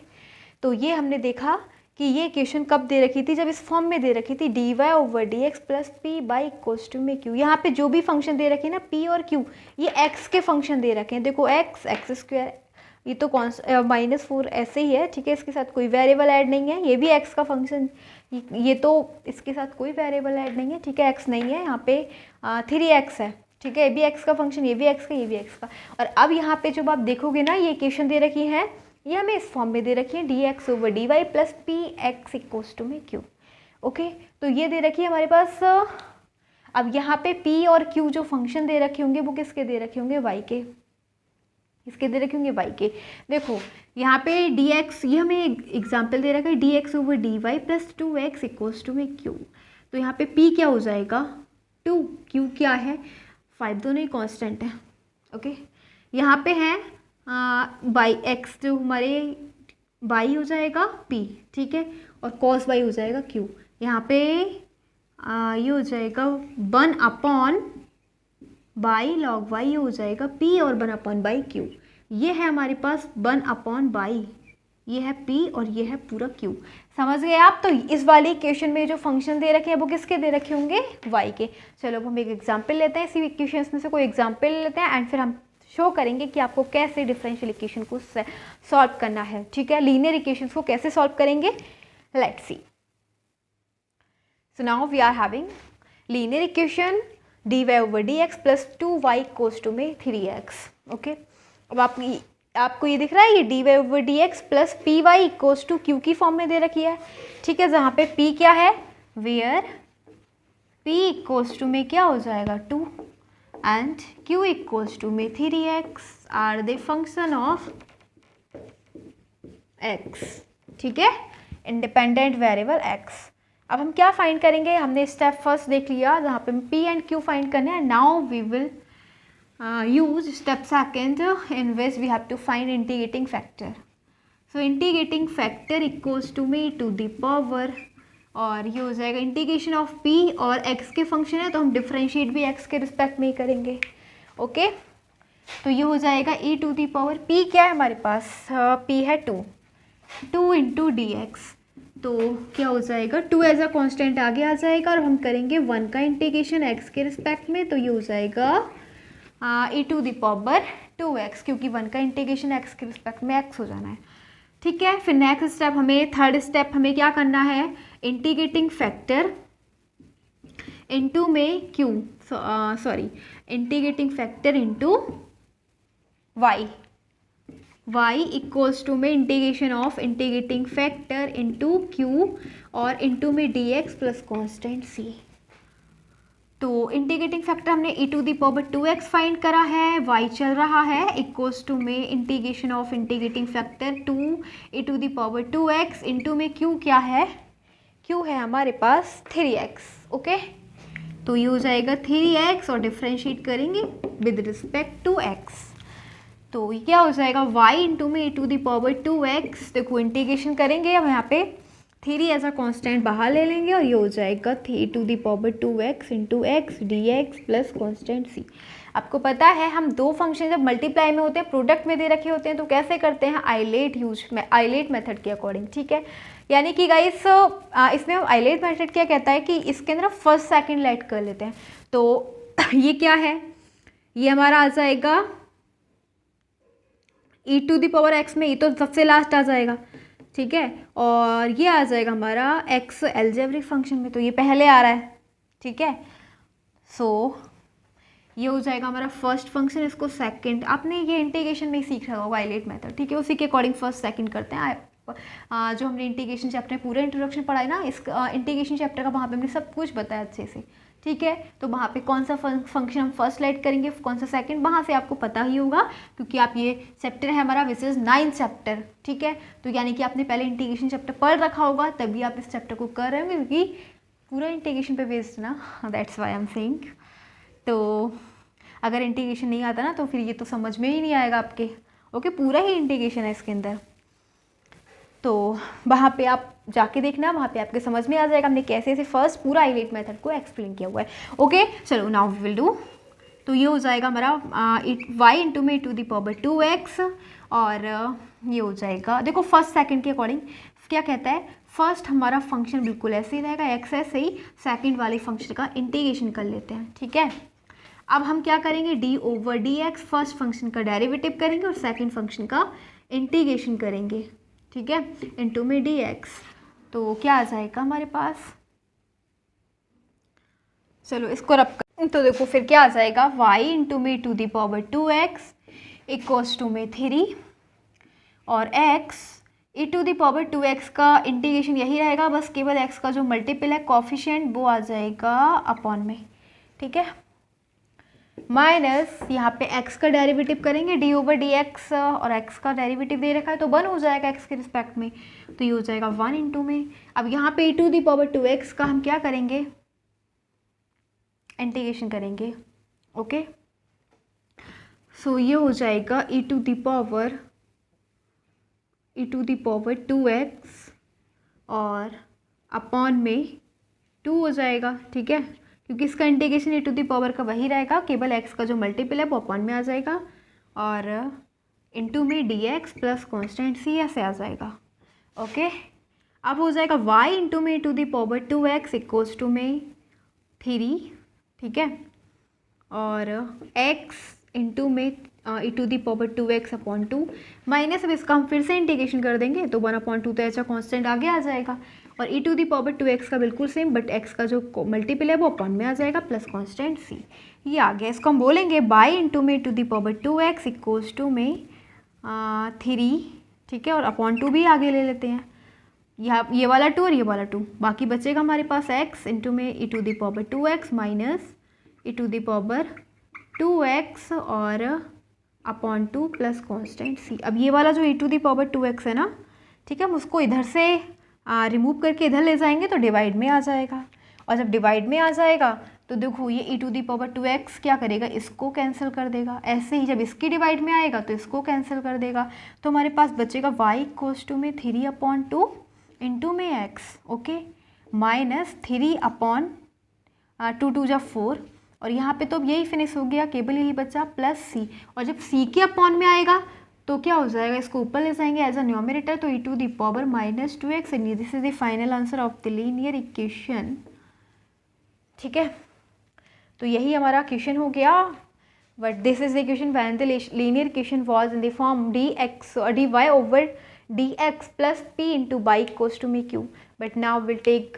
तो ये हमने देखा कि ये इक्वेशन कब दे रखी थी, जब इस फॉर्म में दे रखी थी d Y over D x plus p y equals to में q। यहाँ पे जो भी फंक्शन दे रखे हैं ना p और q, ये x के फंक्शन दे रखे हैं। देखो x एक्स स्क्वायर, ये तो -4 ऐसे ही है, ठीक है, इसके साथ कोई वेरिएबल ऐड नहीं है। ये भी x का फंक्शन, ये तो इसके साथ कोई वेरिएबल ऐड नहीं है, ठीक है, x नहीं है यहाँ पे, 3x है, ठीक है, ये भी x का फंक्शन, ये भी x का, ये भी x का। और अब यहाँ पे जब आप देखोगे ना, ये इक्वेशन दे रखी है, ये हमें इस फॉर्म में दे रखी है D x over D y plus p x equals to में q। ओके, तो ये दे रखी है हमारे पास। अब यहाँ पे p और q जो फंक्शन दे रखे होंगे वो किसके दे रखे होंगे, y के, इसके दे रखे होंगे y के। देखो यहाँ पे dx, ये हमें एग्जाम्पल दे रखा है dx over D y plus 2x equals to में q। तो यहाँ पे p क्या हो जाएगा 2, q क्या है 5, दोनों ही कांस्टेंट है। ओके, यहाँ पे है बाई एक्स, जो हमारे बाई हो जाएगा p, ठीक है, और cos y हो जाएगा q। यहाँ पे ये हो जाएगा 1/, बाई लॉग y हो जाएगा p और 1/बाई q। ये है हमारे पास 1/बाई, ये है p और ये है पूरा q। समझ गए आप। तो इस वाली इक्वेशन में जो फंक्शन दे रखे हैं वो किसके दे रखे होंगे, y के। चलो अब हम एक एग्जांपल लेते हैं, इसी इक्वेशंस में से कोई एग्जांपल लेते हैं एंड फिर हम शो करेंगे कि आपको कैसे डिफरेंशियल इक्वेशन को सॉल्व करना है, ठीक है, लीनियर इक्वेशंस को कैसे सॉल्व करेंगे, let's see. So now we are having linear equation d Y over D x plus 2y equals to में 3x। ओके, अब आपको ये दिख रहा है, ये d Y over D x plus p y equals to q की form में दे रखी है, ठीक है, जहाँ पे p क्या है, वेयर p इक्वल्स टू में क्या हो जाएगा 2 एंड q इक्वल्स टू में 3x are the function of x, ठीक है, इंडिपेंडेंट वेरिएबल x। अब हम क्या फाइंड करेंगे, हमने स्टेप फर्स्ट देख लिया जहाँ पे p एंड q फाइंड करने हैं। Now we will use step second in which we have to find integrating factor. So integrating factor equals to me to the power, और ये हो जाएगा इंटीग्रेशन ऑफ p, और x के function है तो हम डिफ्रेंशिएट भी x के रिस्पेक्ट में ही करेंगे। ओके, तो ये हो जाएगा e to the power, p क्या है हमारे पास, p है 2 इंटू डी एक्स। तो क्या हो जाएगा 2 एज अ कॉन्स्टेंट आगे आ जाएगा, और हम करेंगे 1 का इंटीग्रेशन x के रिस्पेक्ट में, तो ये हो जाएगा e to the power 2x, क्योंकि 1 का इंटीग्रेशन x के रिस्पेक्ट में x हो जाना है, ठीक है। फिर नेक्स्ट स्टेप, हमें थर्ड स्टेप हमें क्या करना है, इंटीग्रेटिंग फैक्टर इनटू में q, integrating factor into y equals to में integration of integrating factor into q और इनटू में dx प्लस कांस्टेंट c। तो इंटीग्रेटिंग फैक्टर हमने e to the power 2x find करा है, y चल रहा है, इक्वल्स टू में integration of integrating factor 2 e to the power 2x into में q क्या है, q है हमारे पास 3x। ओके, तो ये हो जाएगा 3x और डिफ्रेंशिएट करेंगे विद रिस्पेक्ट टू x, तो ये क्या हो जाएगा y इंटू में e to the power 2x। देखो इंटीग्रेशन करेंगे, अब यहाँ पे 3 एज अ कॉन्स्टेंट बाहर ले लेंगे, और ये हो जाएगा 3 to the power 2x into x d x plus constant c। आपको पता है हम दो फंक्शन जब मल्टीप्लाई में होते हैं, प्रोडक्ट में दे रखे होते हैं, तो कैसे करते हैं, आइलेट मेथड के अकॉर्डिंग, ठीक है। यानी कि गाइस इसमें हम आइलेट मेथड क्या कहता है कि इसके अंदर फर्स्ट सेकंड लेट कर लेते हैं। तो ये क्या है, ये हमारा आ जाएगा e to the power x में, ये तो सबसे लास्ट आ जाएगा, ठीक है, और ये आ जाएगा हमारा x एल्जेब्रिक फंक्शन में, तो ये पहले आ रहा है, ठीक है। सो ये हो जाएगा हमारा फर्स्ट फंक्शन, इसको सेकंड, आपने ये इंटीग्रेशन में ही सीख रहा होगा आइलेट मेथड, ठीक है, उसी के अकॉर्डिंग फर्स्ट सेकंड करते हैं। जो हमने इंटीग्रेशन चैप्टर में पूरा इंट्रोडक्शन पढ़ा है ना, इस इंटीग्रेशन चैप्टर का, वहाँ पे हमने सब कुछ बताया अच्छे से, ठीक है। तो वहाँ पे कौन सा फंक्शन हम फर्स्ट लाइट करेंगे, कौन सा सेकंड, वहाँ से आपको पता ही होगा, क्योंकि आप ये चैप्टर है हमारा विच इज़ 9th चैप्टर, ठीक है। तो यानी कि आपने पहले इंटीग्रेशन चैप्टर पढ़ रखा होगा, तभी आप इस चैप्टर को कर रहे होंगे, क्योंकि पूरा इंटीग्रेशन पे बेस्ड ना, that's why I am saying. तो अगर इंटीग्रेशन नहीं आता ना, तो फिर ये तो समझ में ही नहीं आएगा आपके, ओके। पूरा ही इंटीग्रेशन है इसके अंदर, तो वहाँ पे आप जाके देखना, वहाँ पे आपके समझ में आ जाएगा हमने कैसे ऐसे फर्स्ट पूरा आइलेट मेथड को एक्सप्लेन किया हुआ है, ओके। चलो नाउ वी विल डू। तो ये हो जाएगा हमारा y इंटू में टू दी पावर 2x, और ये हो जाएगा, देखो फर्स्ट सेकंड के अकॉर्डिंग क्या कहता है, फर्स्ट हमारा फंक्शन बिल्कुल ऐसे ही रहेगा, x ऐसे ही, सेकंड वाले फंक्शन का इंटीग्रेशन कर लेते हैं, ठीक है। अब हम क्या करेंगे, d over dx, first function का डेरिवेटिव करेंगे और सेकंड फंक्शन का इंटीग्रेशन करेंगे, ठीक है, इंटू में dx। तो क्या आ जाएगा हमारे पास, चलो इसको रब कर, तो देखो फिर क्या आ जाएगा, y इंटू में to the power 2x equals to में 3, और x e to the power 2x का इंटीग्रेशन यही रहेगा, बस केवल x का जो मल्टीपल है कॉफिशिएंट वो आ जाएगा अपॉन में, ठीक है, माइनस यहाँ पे x का डेरिवेटिव करेंगे d ओवर dx, और x का डेरिवेटिव दे रखा है तो 1 हो जाएगा x के रिस्पेक्ट में, तो ये हो जाएगा 1 इंटू में। अब यहाँ पे e to the power 2x का हम क्या करेंगे, इंटीग्रेशन करेंगे, ओके। सो ये हो जाएगा e to the power 2x और अपॉन में 2 हो जाएगा, ठीक है, क्योंकि इसका integration e to the power का वही रहेगा, केवल x का जो मल्टीपल है वो अपॉन में आ जाएगा, और इंटू में dx प्लस कॉन्स्टेंट c ऐसे आ जाएगा, ओके। अब हो जाएगा y इंटू में e to the power 2x equals to में 3, ठीक है, और x इंटू में e to the power 2x upon 2, minus अब इसका हम फिर से इंटीग्रेशन कर देंगे तो 1/2 तो ऐसा कॉन्स्टेंट आगे आ जाएगा, और e to the power 2x का बिल्कुल सेम, बट x का जो मल्टीपल है वो अपॉन में आ जाएगा प्लस कॉन्स्टेंट c, ये आ गया। इसको हम बोलेंगे बाई इंटू में to the power 2x equals to में 3, ठीक है, और अपॉन 2 भी आगे ले लेते हैं, यहाँ ये वाला 2 और ये वाला 2, बाकी बचेगा हमारे पास x इंटू में e to the power 2x minus e to the power 2x और अपॉन 2 प्लस कॉन्स्टेंट c। अब ये वाला जो e to the power 2x है ना, ठीक है, हम उसको इधर से रिमूव करके इधर ले जाएंगे तो डिवाइड में आ जाएगा, और जब डिवाइड में आ जाएगा तो देखो ये e to the power 2x क्या करेगा, इसको कैंसिल कर देगा, ऐसे ही जब इसकी डिवाइड में आएगा तो इसको कैंसिल कर देगा, तो हमारे पास बचेगा y इक्वल्स टू में 3/2 इंटू में x, ओके, माइनस 3/2 2 जा 4, और यहाँ पे तो अब यही फिनिश हो गया, केवल यही बचा प्लस c, और जब c के अपॉन में आएगा तो क्या हो जाएगा, इसको ऊपर ले जाएंगे एज अ न्यूमरेटर, तो e to the power minus 2x, and this is the final answer of the linear equation, ठीक है। तो यही हमारा क्वेश्चन हो गया, but this is the equation when the linear equation was in the form dy over dx plus p into y equals to me q, but now we'll take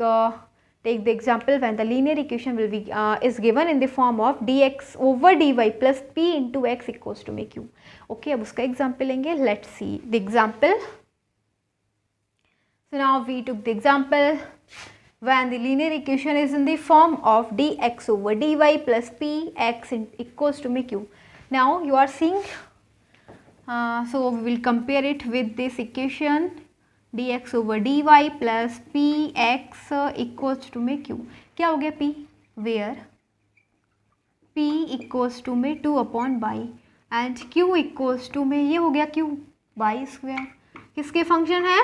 the example when the linear equation will be is given in the form of dx over dy plus p into x equals to me q, okay। अब उसका example लेंगे, let's see the example। So now we took the example when the linear equation is in the form of dx over dy plus p x equals to me q. Now you are seeing, so we will compare it with this equation dx over dy plus px equals to में q, क्या हो गया p, where p equals to में 2/y and q equals to में ये हो गया q y square, किसके फंक्शन है,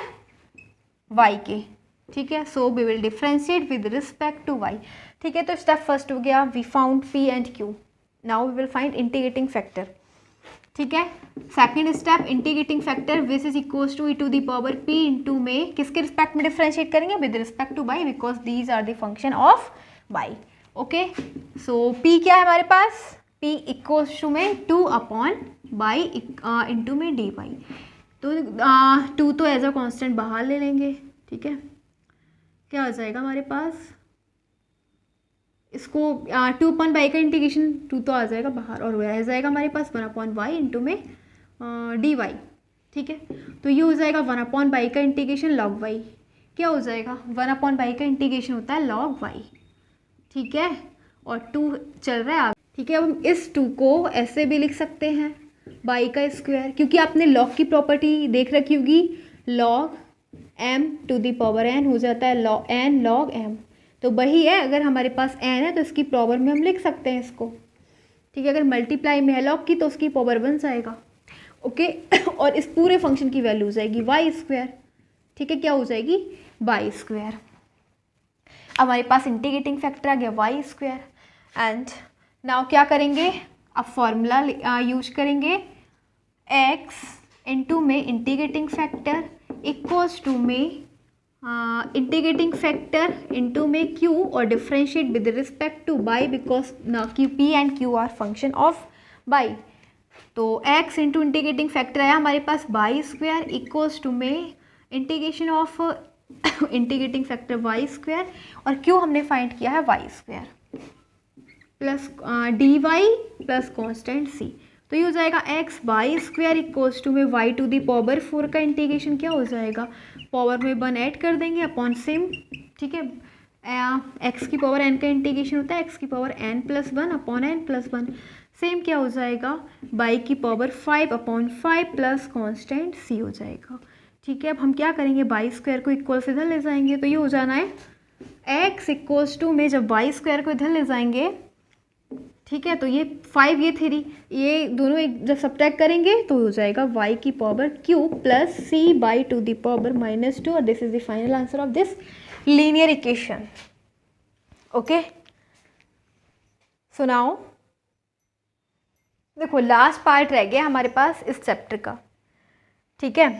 y के, ठीक है। So we will differentiate with respect to y, ठीक है। तो स्टेप फर्स्ट हो गया, we found p and q, now we will find integrating factor, ठीक है। Second step, integrating factor which is equals to e to the power p into में किसके respect में डिफ्रेंशिएट करेंगे, with respect to y, because these are the function of y, okay. So p क्या है हमारे पास, p equals to में 2/y into में dy, तो 2 तो एज अ कॉन्स्टेंट बाहर ले लेंगे, ठीक है, क्या आ जाएगा हमारे पास, इसको 2/y का इंटीग्रेशन 2 तो आ जाएगा बाहर और रह जाएगा हमारे पास 1/y इंटू में dy, ठीक है। तो ये हो जाएगा 1/y का इंटीग्रेशन log y, क्या हो जाएगा 1/y का इंटीग्रेशन होता है log y, ठीक है, और 2 चल रहा है आगे, ठीक है। अब हम इस 2 को ऐसे भी लिख सकते हैं y का स्क्वायर, क्योंकि आपने log की प्रॉपर्टी देख रखी होगी, log m to the power n हो जाता है n log m, तो वही है, अगर हमारे पास n है तो इसकी पावर में हम लिख सकते हैं इसको, ठीक है। अगर मल्टीप्लाई में है log की तो उसकी पावर बन जाएगा, ओके। और इस पूरे फंक्शन की वैल्यू हो जाएगी वाई स्क्वायर, ठीक है, क्या हो जाएगी वाई स्क्वायर। अब हमारे पास इंटीग्रेटिंग फैक्टर आ गया वाई स्क्वायर, एंड नाउ क्या करेंगे, अब फॉर्मूला यूज करेंगे, x इंटू में इंटीग्रेटिंग फैक्टर इक्वल्स टू में इंटीग्रेटिंग फैक्टर इंटू में q और differentiate with respect to y, because ना कि p and q are function of y। तो x इंटू इंटीग्रेटिंग फैक्टर आया हमारे पास वाई स्क्वायर इक्वल्स टू में integration of integrating factor y square, और q हमने फाइंड किया है y square plus d y plus constant c। तो ये हो जाएगा x y square equals to में वाई टू दी पावर 4 का इंटीग्रेशन क्या हो जाएगा, पावर में 1 ऐड कर देंगे अपॉन सेम, ठीक है। एक्स की पावर n का इंटीग्रेशन होता है एक्स की power n plus 1 upon n plus 1, same क्या हो जाएगा y की power 5 upon 5 plus constant c हो जाएगा, ठीक है। अब हम क्या करेंगे, वाई स्क्वायर को इक्वल से इधर ले जाएंगे, तो ये हो जाना है x इक्वल्स टू में जब वाई स्क्वायर को इधर ले जाएंगे, ठीक है, तो ये 5 ये 3 ये दोनों एक जब सब्ट्रैक्ट करेंगे तो हो जाएगा y की power q plus c by two the power -2, और this is the final answer of this linear equation, okay. So now देखो लास्ट पार्ट रह गया हमारे पास इस चैप्टर का, ठीक है।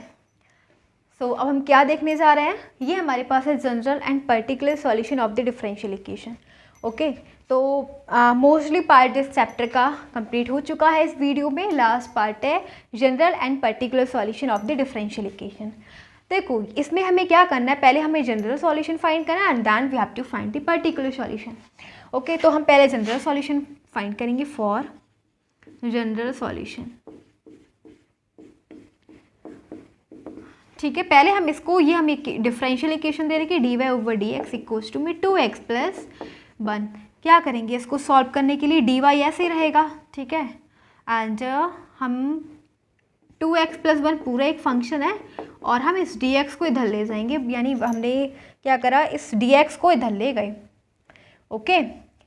सो अब हम क्या देखने जा रहे हैं, ये हमारे पास है general and particular solution of the differential equation, okay. तो मोस्टली पार्ट इस चैप्टर का कंप्लीट हो चुका है इस वीडियो में, लास्ट पार्ट है general and particular solution of the differential equation. देखो इसमें हमें क्या करना है, पहले हमें जनरल सॉल्यूशन फाइंड करना है and then we have to find the particular solution, okay. तो हम पहले जनरल सॉल्यूशन फाइंड करेंगे फॉर जनरल सॉल्यूशन, ठीक है। पहले हम इसको, ये हम एक डिफरेंशियल इक्वेशन दे रहे dy over D x equals to में 2x प्लस 1, क्या करेंगे इसको सॉल्व करने के लिए, dy ऐसे ही रहेगा, ठीक है, एंड हम 2x प्लस 1 पूरा एक फंक्शन है और हम इस dx को इधर ले जाएंगे, यानी हमने क्या करा, इस dx को इधर ले गए, ओके।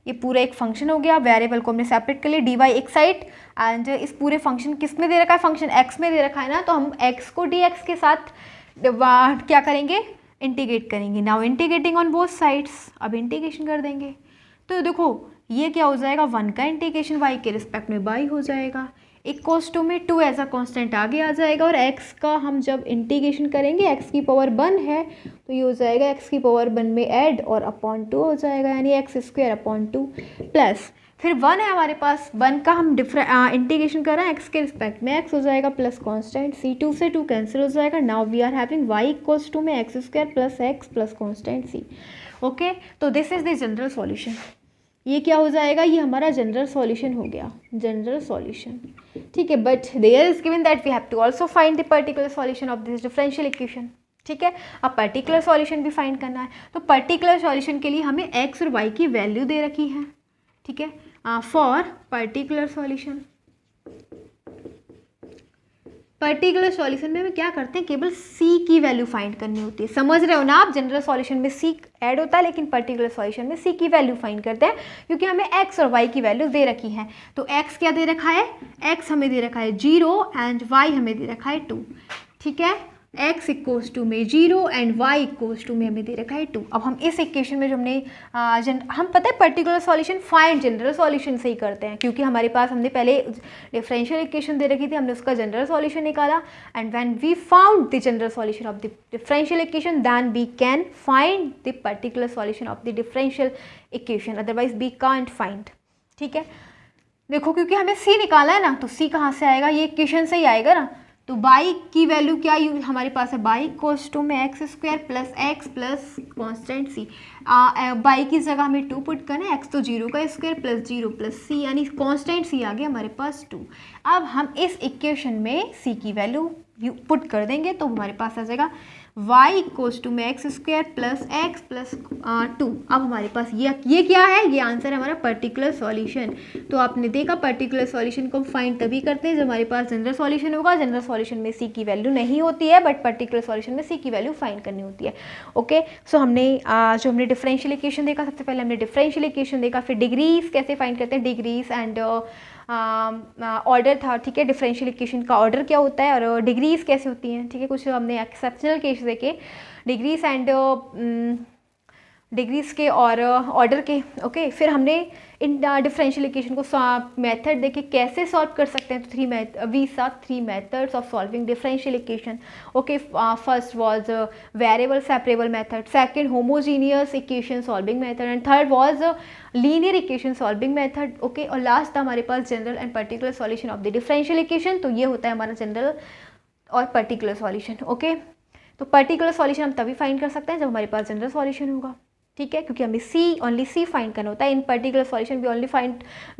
ये पूरा एक फंक्शन हो गया, वेरिएबल को हमने सेपरेट कर लिया, dy एक साइड, एंड इस पूरे फंक्शन किस में दे रखा है, फंक्शन x में दे रखा है ना, तो हम x को dx के साथ क्या करेंगे, इंटीग्रेट करेंगे। Now integrating on both sides, अब इंटीग्रेशन कर देंगे, तो देखो ये क्या हो जाएगा, 1 का इंटीग्रेशन y के रिस्पेक्ट में y हो जाएगा, इक्वल्स टू में 2 एज अ कॉन्स्टेंट आगे आ जाएगा, और x का हम जब इंटीग्रेशन करेंगे x की पावर 1 है तो ये हो जाएगा x की पावर 1 में ऐड और अपॉन 2 हो जाएगा, यानी x स्क्वायर अपॉन 2 प्लस फिर 1 है हमारे पास, 1 का हम इंटीग्रेशन कर रहे हैं x के रिस्पेक्ट में, x हो जाएगा प्लस कॉन्स्टेंट c, 2 से 2 कैंसिल हो जाएगा। Now we are having y equals to में x square plus x plus constant c, okay. तो this is the general solution, ये क्या हो जाएगा, ये हमारा जनरल सॉल्यूशन हो गया, जनरल सॉल्यूशन, ठीक है। But there is given that we have to also find the particular solution of this differential equation, ठीक है। अब पर्टिकुलर सॉल्यूशन भी फाइंड करना है, तो पर्टिकुलर सॉल्यूशन के लिए हमें x और y की वैल्यू दे रखी है, ठीक है। For particular solution, particular solution में हम क्या करते हैं, केवल c की वैल्यू फाइंड करनी होती है, समझ रहे हो ना आप, जनरल सॉल्यूशन में c ऐड होता है लेकिन पर्टिकुलर सॉल्यूशन में c की वैल्यू फाइंड करते हैं, क्योंकि हमें x और y की वैल्यू दे रखी है। तो x क्या दे रखा है, x हमें दे रखा है 0 एंड y हमें दे रखा है 2, ठीक है। x इक्वल्स टू में 0 एंड y इक्वल्स टू में हमें दे रखा है 2। अब हम इस इक्वेशन में जो हमने हम पता है particular solution find general solution से ही करते हैं, क्योंकि हमारे पास हमने पहले डिफरेंशियल इक्वेशन दे रखी थी, हमने उसका जनरल सॉल्यूशन निकाला, and when we found the general solution of the differential equation then we can find the particular solution of the differential equation, otherwise we can't find, ठीक है। देखो क्योंकि हमें c निकाला है ना, तो c कहाँ से आएगा, ये इक्वेशन से ही आएगा ना, तो तो बाई की वैल्यू क्या हमारे पास है, बाई इक्वल्स टू में x square plus x plus constant c. Y की जगह हमें 2 पुट करना है, एक्स तो 0 का स्क्वायर प्लस 0 प्लस सी, यानी कॉन्स्टेंट सी आ गया हमारे पास 2। अब हम इस इक्वेशन में सी की वैल्यू पुट कर देंगे तो हमारे पास आ जाएगा y इक्वल्स टू में x square plus x plus 2। अब हमारे पास ये क्या है, ये आंसर है हमारा पर्टिकुलर सॉल्यूशन। तो आपने देखा पर्टिकुलर सॉल्यूशन को फाइंड तभी करते हैं जब हमारे पास जनरल सॉल्यूशन होगा। जनरल सॉल्यूशन में सी की वैल्यू नहीं होती है, बट पर्टिकुलर सॉल्यूशन में सी की वैल्यू फाइंड करनी होती है। ओके, सो हमने डिफरेंशियल इक्वेशन देखा, सबसे पहले हमने डिफरेंशियल इक्वेशन देखा, फिर डिग्रीज कैसे फाइंड करते हैं, डिग्रीज एंड ऑर्डर था, ठीक है, डिफरेंशियल इक्वेशन का ऑर्डर क्या होता है और डिग्रीज कैसे होती हैं, ठीक है। कुछ हमने एक्सेप्शनल केस देखे डिग्रीज एंड डिग्रीज के और ऑर्डर के। ओके, फिर हमने इन डिफरेंशियल इक्वेशन को मेथड देखे कैसे सॉल्व कर सकते हैं। तो we saw 3 methods of solving differential equation. Okay, first was variable separable method, second homogeneous equation solving method, and third was linear equation solving method. Okay, और लास्ट था हमारे पास general and particular solution of the differential equation. तो ये होता है हमारा general और पर्टिकुलर सॉल्यूशन। ओके, तो पर्टिकुलर सॉल्यूशन हम तभी फाइंड कर सकते हैं जब हमारे पास जनरल सॉल्यूशन होगा, ठीक है, क्योंकि हमें ओनली सी फाइंड करना होता है। In particular solution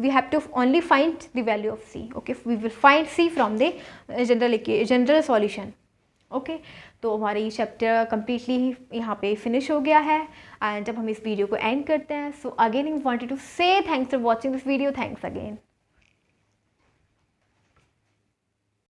we have to only find the value of c. Okay, we will find c from the general solution. Okay, तो हमारा ये चैप्टर कम्प्लीटली यहाँ पे फिनिश हो गया है। एंड जब हम इस वीडियो को एंड करते हैं, so again I wanted to say thanks for watching this video, thanks again.